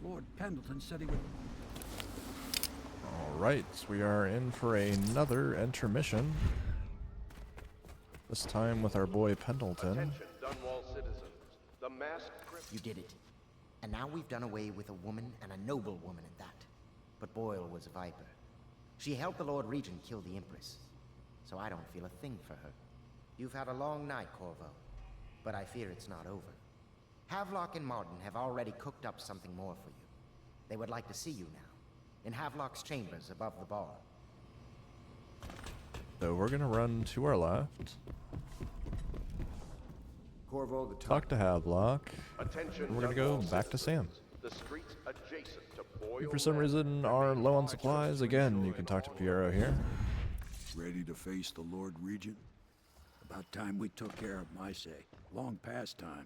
Lord Pendleton said he would... Alright, we are in for another intermission. This time with our boy Pendleton. Attention, Dunwall citizens. The masked You did it. And now we've done away with a woman, and a noble woman at that. But Boyle was a viper. She helped the Lord Regent kill the Empress. So I don't feel a thing for her. You've had a long night, Corvo. But I fear it's not over. Havelock and Martin have already cooked up something more for you. They would like to see you now, in Havelock's chambers above the bar. So we're gonna run to our left. Corvo, the Talk to Havelock. Attention, And we're gonna go Dunwall back to Sam. The streets adjacent to Boyle If for some reason are low on supplies, again, you can talk to Piero here. Ready to face the Lord Regent? About time we took care of my say. Long past time.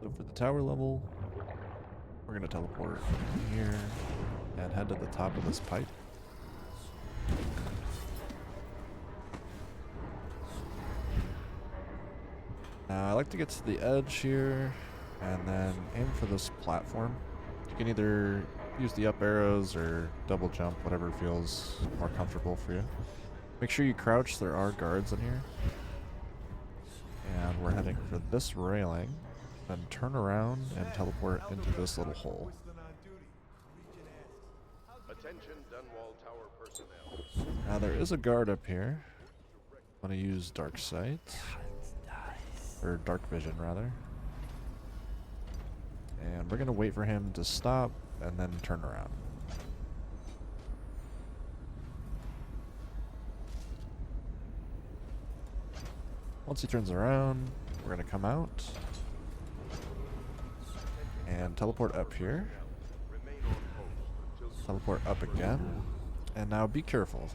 So for the tower level, we're gonna teleport here and head to the top of this pipe. I like to get to the edge here and then aim for this platform. You can either use the up arrows or double jump, whatever feels more comfortable for you. Make sure you crouch, there are guards in here. And we're heading for this railing, then turn around and teleport into this little hole. Attention, Dunwall Tower personnel. Now there is a guard up here. I'm gonna use dark sight. Or dark vision, rather. And we're gonna wait for him to stop and then turn around. Once he turns around, we're gonna come out and teleport up here. Teleport up again. And now be careful.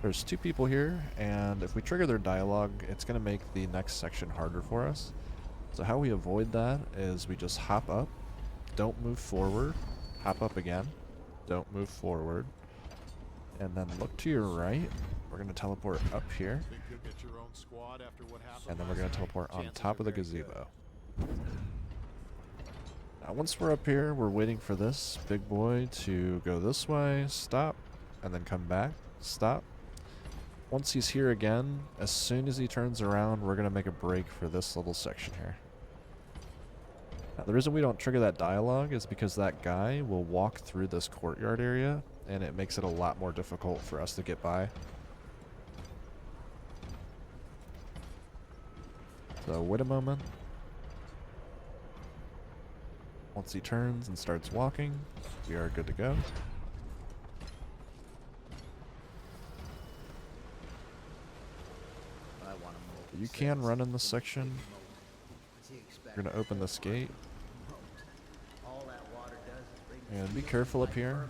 There's two people here, and if we trigger their dialogue, it's going to make the next section harder for us. So how we avoid that is we just hop up, don't move forward, hop up again, don't move forward, and then look to your right. We're going to teleport up here, and then we're going to teleport on top of the gazebo. Now once we're up here, we're waiting for this big boy to go this way, stop, and then come back, stop. Once he's here again, as soon as he turns around, we're going to make a break for this little section here. Now, the reason we don't trigger that dialogue is because that guy will walk through this courtyard area, and it makes it a lot more difficult for us to get by. So wait a moment. Once he turns and starts walking, we are good to go. You can run in this section. You're going to open this gate. And be careful up here.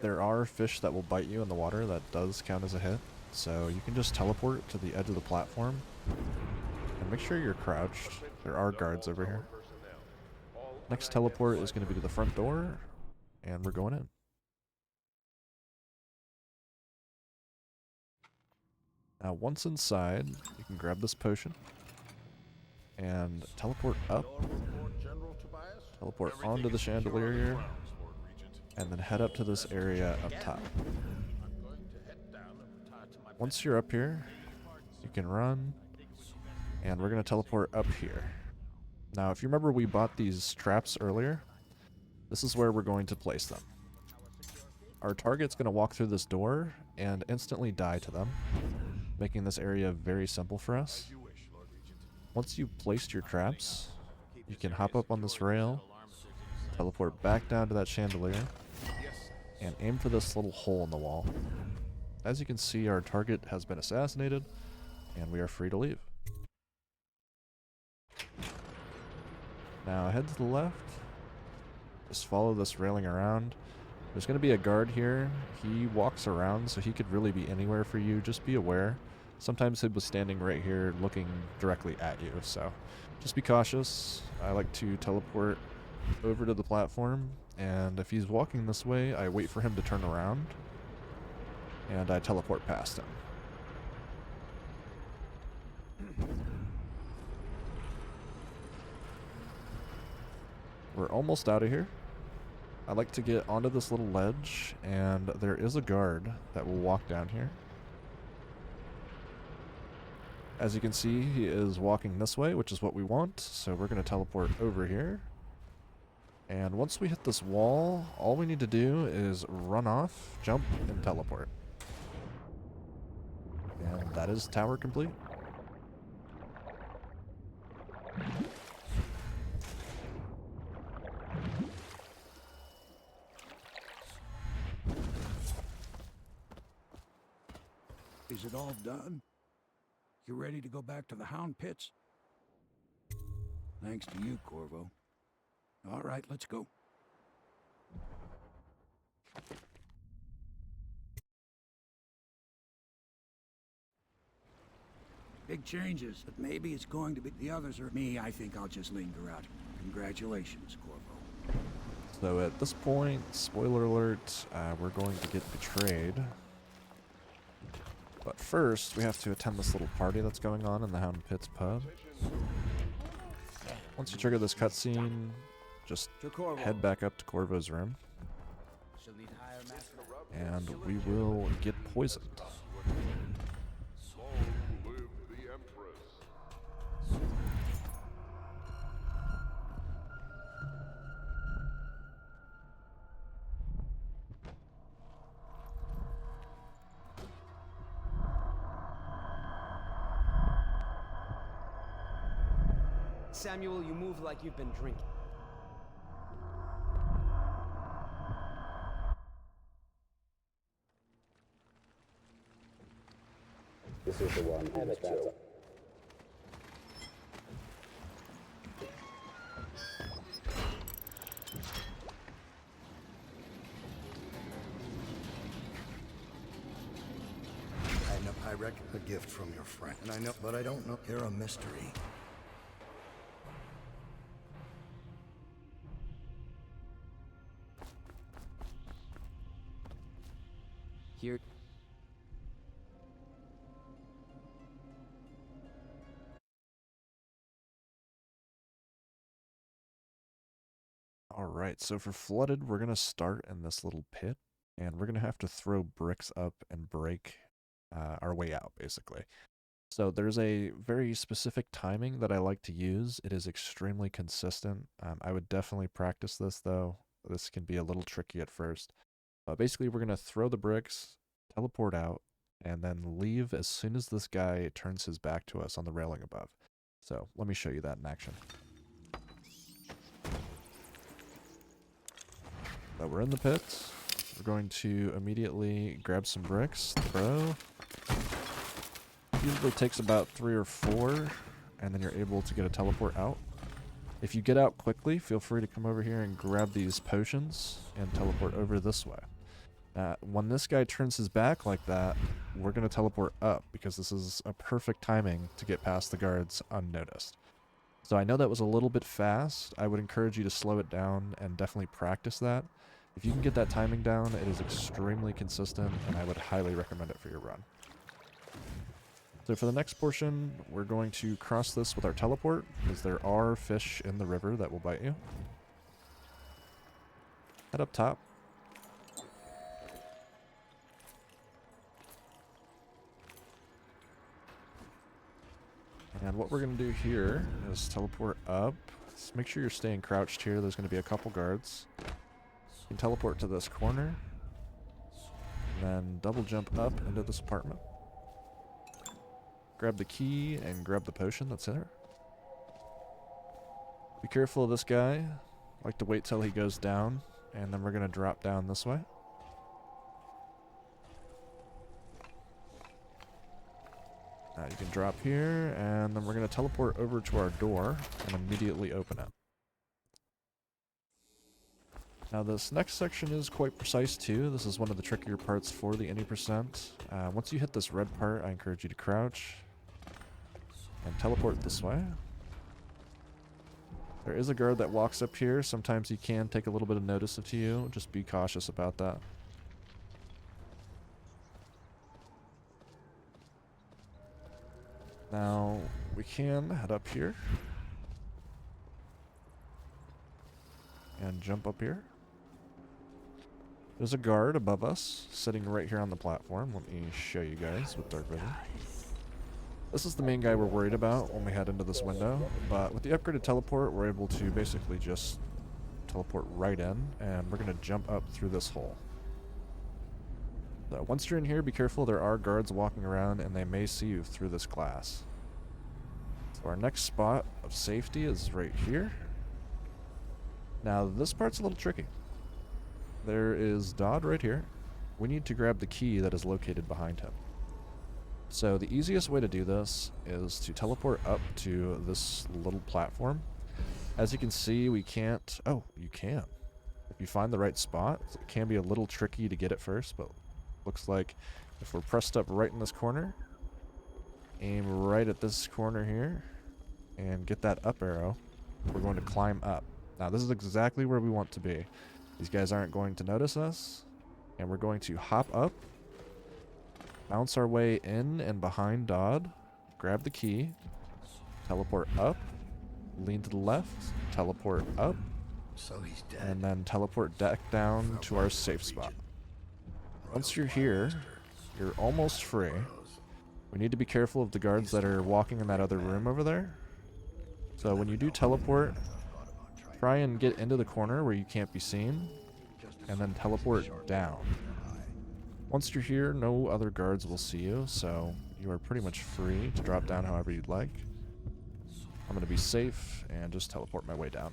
There are fish that will bite you in the water. That does count as a hit. So you can just teleport to the edge of the platform. And make sure you're crouched. There are guards over here. Next teleport is going to be to the front door. And we're going in. Now once inside, you can grab this potion. And teleport up. Teleport onto the chandelier here. And then head up to this area up top. Once you're up here, you can run, and we're going to teleport up here. Now, if you remember, we bought these traps earlier. This is where we're going to place them. Our target's going to walk through this door and instantly die to them, making this area very simple for us. Once you've placed your traps, you can hop up on this rail, teleport back down to that chandelier, and aim for this little hole in the wall. As you can see, our target has been assassinated, and we are free to leave. Now head to the left. Just follow this railing around. There's going to be a guard here. He walks around, so he could really be anywhere for you. Just be aware. Sometimes he was standing right here looking directly at you, so just be cautious. I like to teleport over to the platform, and if he's walking this way, I wait for him to turn around, and I teleport past him. We're almost out of here. I like to get onto this little ledge, and there is a guard that will walk down here. As you can see, he is walking this way, which is what we want, so we're going to teleport over here. And once we hit this wall, all we need to do is run off, jump, and teleport. And that is tower complete. Is it all done? You ready to go back to the Hound Pits? Thanks to you, Corvo. All right, let's go. Big changes, but maybe it's going to be the others or me. I think I'll just linger out. Congratulations, Corvo. So at this point, spoiler alert, we're going to get betrayed. But first, we have to attend this little party that's going on in the Hound Pits pub. Once you trigger this cutscene, just head back up to Corvo's room. And we will get poisoned. Samuel, you move like you've been drinking. This is the one who was killed. I reckon a gift from your friend. And I know, but I don't know. You're a mystery. Here. Alright, so for Flooded, we're going to start in this little pit, and we're going to have to throw bricks up and break our way out, basically. So there's a very specific timing that I like to use. It is extremely consistent. I would definitely practice this, though. This can be a little tricky at first. Basically, we're going to throw the bricks, teleport out, and then leave as soon as this guy turns his back to us on the railing above. So let me show you that in action. So we're in the pit. We're going to immediately grab some bricks, throw. Usually takes about 3 or 4, and then you're able to get a teleport out. If you get out quickly, feel free to come over here and grab these potions and teleport over this way. When this guy turns his back like that, we're going to teleport up because this is a perfect timing to get past the guards unnoticed. So I know that was a little bit fast. I would encourage you to slow it down and definitely practice that. If you can get that timing down, it is extremely consistent, and I would highly recommend it for your run. So for the next portion, we're going to cross this with our teleport, because there are fish in the river that will bite you. Head up top. And what we're going to do here is teleport up. Just make sure you're staying crouched here. There's going to be a couple guards. You can teleport to this corner. And then double jump up into this apartment. Grab the key and grab the potion that's there. Be careful of this guy. I like to wait till he goes down, and then we're going to drop down this way. Now you can drop here, and then we're going to teleport over to our door and immediately open it. Now this next section is quite precise too. This is one of the trickier parts for the any percent. Once you hit this red part, I encourage you to crouch and teleport this way. There is a guard that walks up here. Sometimes he can take a little bit of notice of you. Just be cautious about that. Now, we can head up here and jump up here. There's a guard above us, sitting right here on the platform. Let me show you guys with dark vision. This is the main guy we're worried about when we head into this window, but with the upgraded teleport, we're able to basically just teleport right in, and we're going to jump up through this hole. So once you're in here, be careful. There are guards walking around, and they may see you through this glass. So our next spot of safety is right here. Now, this part's a little tricky. There is Dodd right here. We need to grab the key that is located behind him. So the easiest way to do this is to teleport up to this little platform. As you can see, we can't... Oh, you can. If you find the right spot, it can be a little tricky to get it first, but looks like if we're pressed up right in this corner, aim right at this corner here, and get that up arrow, we're going to climb up. Now this is exactly where we want to be. These guys aren't going to notice us, and we're going to hop up, bounce our way in and behind Dodd, grab the key, teleport up, lean to the left, teleport up, so he's dead. And then teleport back down to our safe spot. Once you're here, you're almost free. We need to be careful of the guards that are walking in that other room over there. So when you do teleport, try and get into the corner where you can't be seen, and then teleport down. Once you're here, no other guards will see you, so you are pretty much free to drop down however you'd like. I'm going to be safe and just teleport my way down.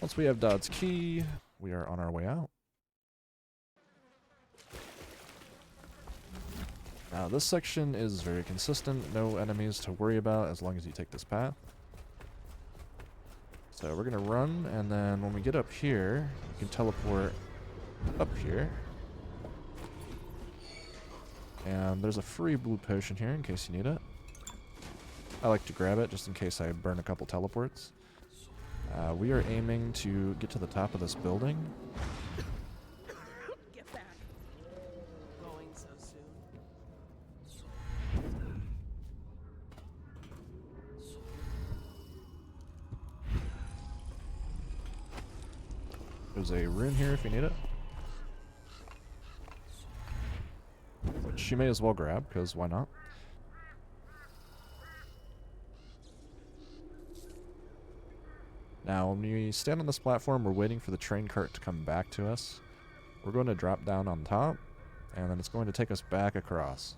Once we have Dodd's key, we are on our way out. Now this section is very consistent, no enemies to worry about as long as you take this path. So we're going to run, and then when we get up here, you can teleport up here. And there's a free blue potion here in case you need it. I like to grab it just in case I burn a couple teleports. We are aiming to get to the top of this building. Get back. Going so soon. There's a rune here if you need it. Which you may as well grab, because why not? Now, when we stand on this platform, we're waiting for the train cart to come back to us. We're going to drop down on top, and then it's going to take us back across.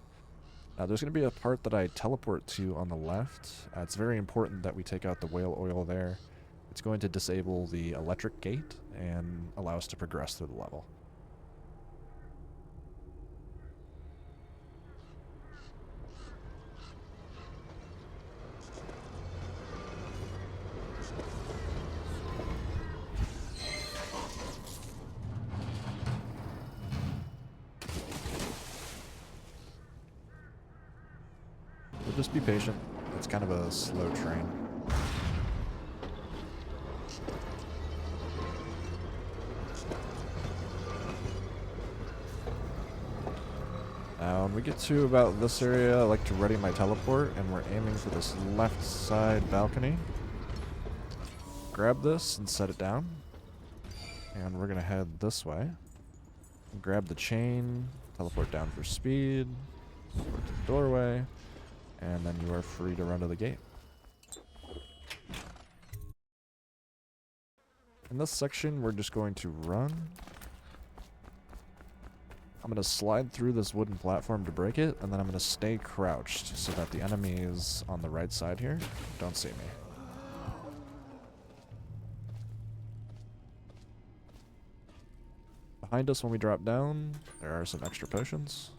Now, there's going to be a part that I teleport to on the left. It's very important that we take out the whale oil there. it's going to disable the electric gate and allow us to progress through the level. We'll just be patient. It's kind of a slow train. Now, when we get to about this area, I like to ready my teleport, and we're aiming for this left side balcony. Grab this and set it down. And we're going to head this way. Grab the chain, teleport down for speed, teleport to the doorway, and then you are free to run to the gate. In this section, we're just going to run. I'm going to slide through this wooden platform to break it, and then I'm going to stay crouched so that the enemies on the right side here don't see me. Behind us when we drop down, there are some extra potions.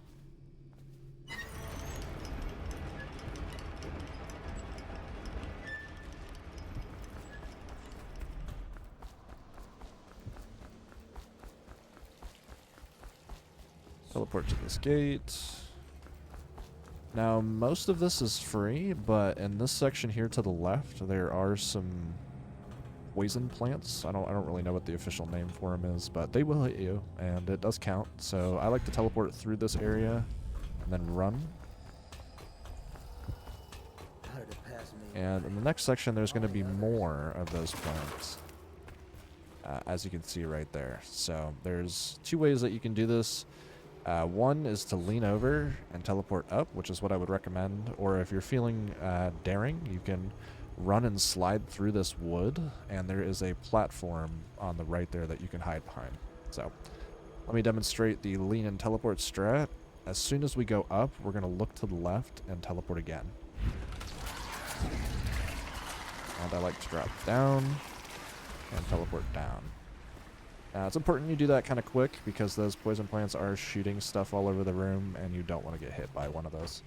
Teleport to this gate. Now, most of this is free, but in this section here to the left, there are some poison plants. I don't really know what the official name for them is, but they will hit you, and it does count. So I like to teleport through this area and then run. And in the next section, there's going to be more of those plants, as you can see right there. So there's two ways that you can do this. One is to lean over and teleport up, which is what I would recommend. Or if you're feeling daring, you can run and slide through this wood, and there is a platform on the right there that you can hide behind. So let me demonstrate the lean and teleport strat. As soon as we go up, we're going to look to the left and teleport again. And I like to drop down and teleport down. It's important you do that kind of quick because those poison plants are shooting stuff all over the room, and you don't want to get hit by one of those.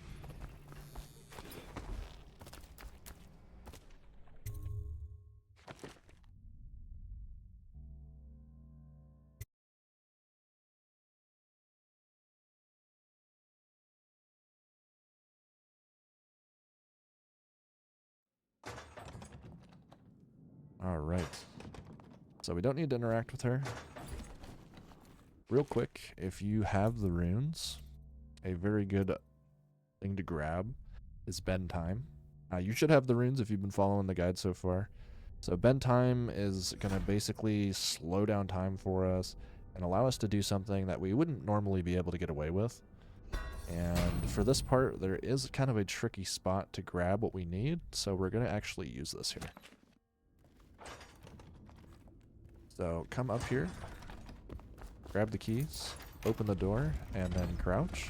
Alright. So we don't need to interact with her. Real quick, if you have the runes, a very good thing to grab is bend time. You should have the runes if you've been following the guide so far. So bend time is going to basically slow down time for us and allow us to do something that we wouldn't normally be able to get away with. And for this part, there is kind of a tricky spot to grab what we need, so we're going to actually use this here. So come up here, grab the keys, open the door, and then crouch.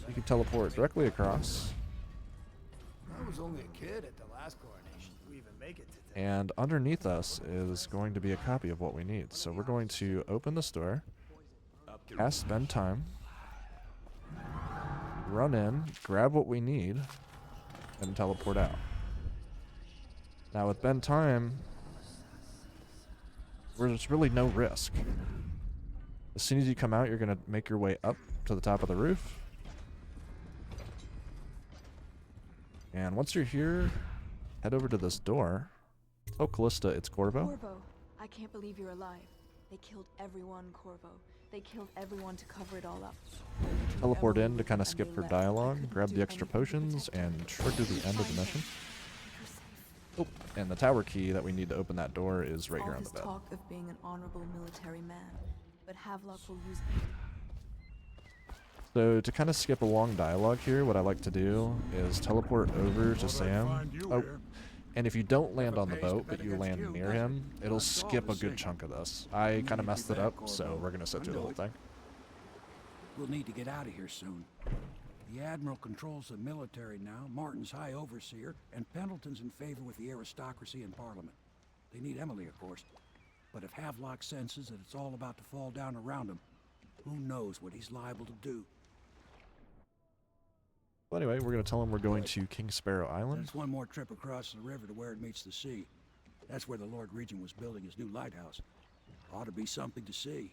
You can teleport directly across. I was only a kid at the last coronation to even make it today. And underneath us is going to be a copy of what we need. So we're going to open this door, cast bend time, run in, grab what we need, and teleport out. Now with bend time, there's really no risk. As soon as you come out, you're going to make your way up to the top of the roof. And once you're here, head over to this door. Tell Callista it's Corvo. Corvo, I can't believe you're alive. They killed everyone, Corvo. They killed everyone to cover it all up. Teleport in to kind of skip her dialogue, grab the extra potions, and trigger the end of the mission. Oh, and the tower key that we need to open that door is right here on the bed. Talk of being an honorable military man, but Havelock will use it. So to kind of skip a long dialogue here, what I like to do is teleport over to Sam. Oh, and if you don't land on the boat, but you land near him, it'll skip a good chunk of this. I kind of messed it up, so we're going to sit through the whole thing. We'll need to get out of here soon. The Admiral controls the military now, Martin's High Overseer, and Pendleton's in favor with the aristocracy and Parliament. They need Emily, of course. But if Havelock senses that it's all about to fall down around him, who knows what he's liable to do. Well, anyway, we're going to tell him we're going to Kingsparrow Island. That's one more trip across the river to where it meets the sea. That's where the Lord Regent was building his new lighthouse. Ought to be something to see.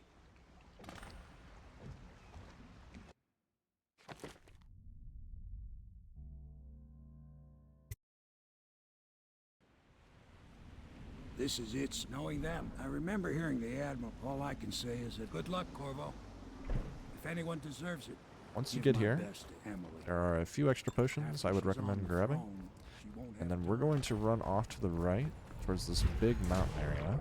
This is it, knowing them. I remember hearing the Admiral. All I can say is that good luck, Corvo. If anyone deserves it, once you give get my here, best to Emily. there are a few extra potions I would recommend grabbing. And then we're going to run off to the right towards this big mountain area.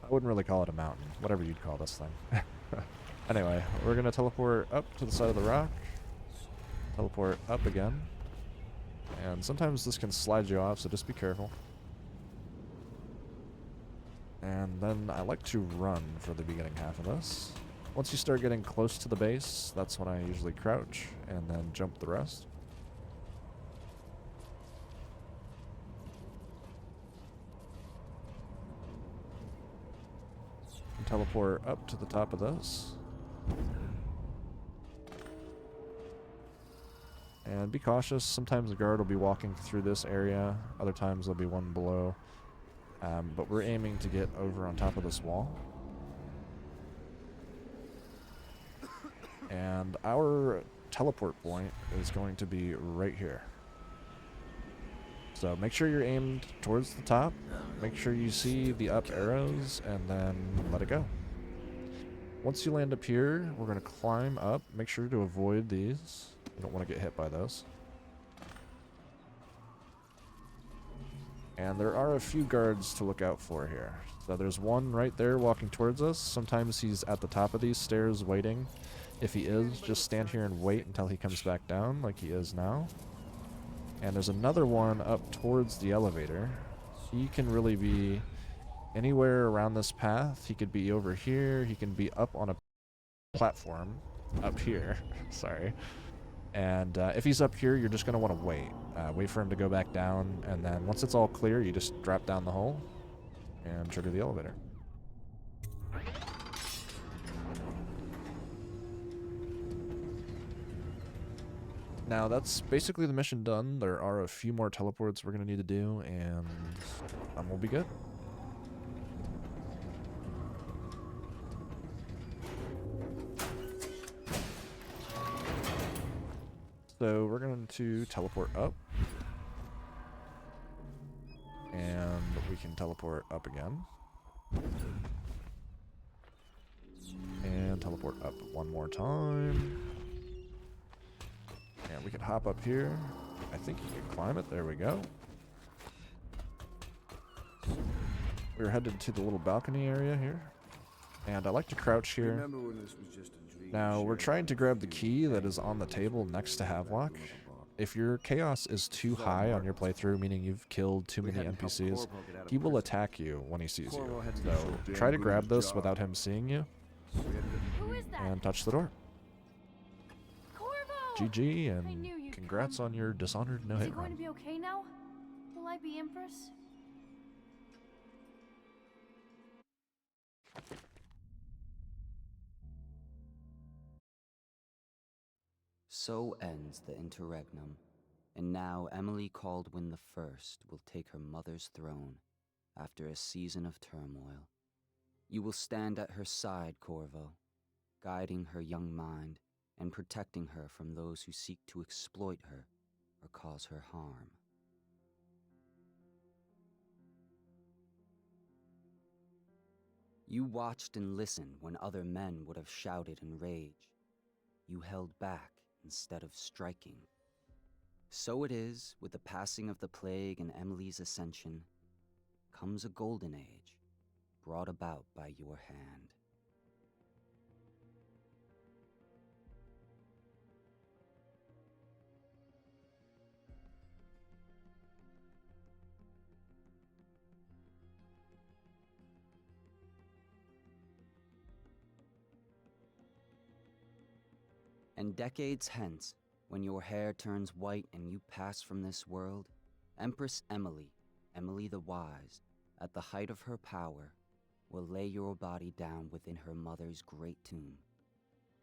I wouldn't really call it a mountain, whatever you'd call this thing. Anyway, we're going to teleport up to the side of the rock, teleport up again, and sometimes this can slide you off, so just be careful. And then I like to run for the beginning half of this. Once you start getting close to the base, that's when I usually crouch and then jump the rest. And teleport up to the top of this. And be cautious, sometimes the guard will be walking through this area, other times there'll be one below. But we're aiming to get over on top of this wall. And our teleport point is going to be right here. So make sure you're aimed towards the top, make sure you see the up arrows, and then let it go. Once you land up here, we're going to climb up. Make sure to avoid these. You don't want to get hit by those. And there are a few guards to look out for here. So there's one right there walking towards us. Sometimes he's at the top of these stairs waiting. If he is, just stand here and wait until he comes back down like he is now. And there's another one up towards the elevator. He can really be anywhere around this path. He could be over here. He can be up on a platform up here. Sorry. And if he's up here, you're just going to want to wait. Wait for him to go back down, and then once it's all clear, you just drop down the hole and trigger the elevator. Now, that's basically the mission done. There are a few more teleports we're going to need to do, and we'll be good. So we're going to teleport up. And we can teleport up again. And teleport up one more time. And we can hop up here. I think you can climb it. There we go. We're headed to the little balcony area here. And I like to crouch here. Remember when this was just a dream? Now, we're trying to grab the key that is on the table next to Havelock. If your chaos is too high on your playthrough, meaning you've killed too many NPCs, he will attack you when he sees you. So try to grab this without him seeing you. And touch the door. GG, and congrats on your Dishonored No Hit run. Is he going to be okay now? Will I be Empress? So ends the interregnum, and now Emily Caldwin I will take her mother's throne after a season of turmoil. You will stand at her side, Corvo, guiding her young mind and protecting her from those who seek to exploit her or cause her harm. You watched and listened when other men would have shouted in rage. You held back instead of striking. So it is, with the passing of the plague and Emily's ascension, comes a golden age, brought about by your hand. And decades hence, when your hair turns white and you pass from this world, Empress Emily, Emily the Wise, at the height of her power, will lay your body down within her mother's great tomb,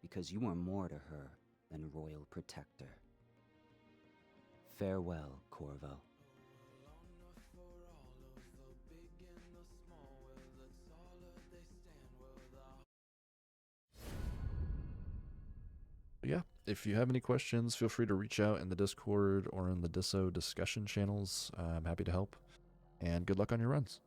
because you are more to her than royal protector. Farewell, Corvo. Yeah, if you have any questions, feel free to reach out in the Discord or in the Disso discussion channels. I'm happy to help, and good luck on your runs.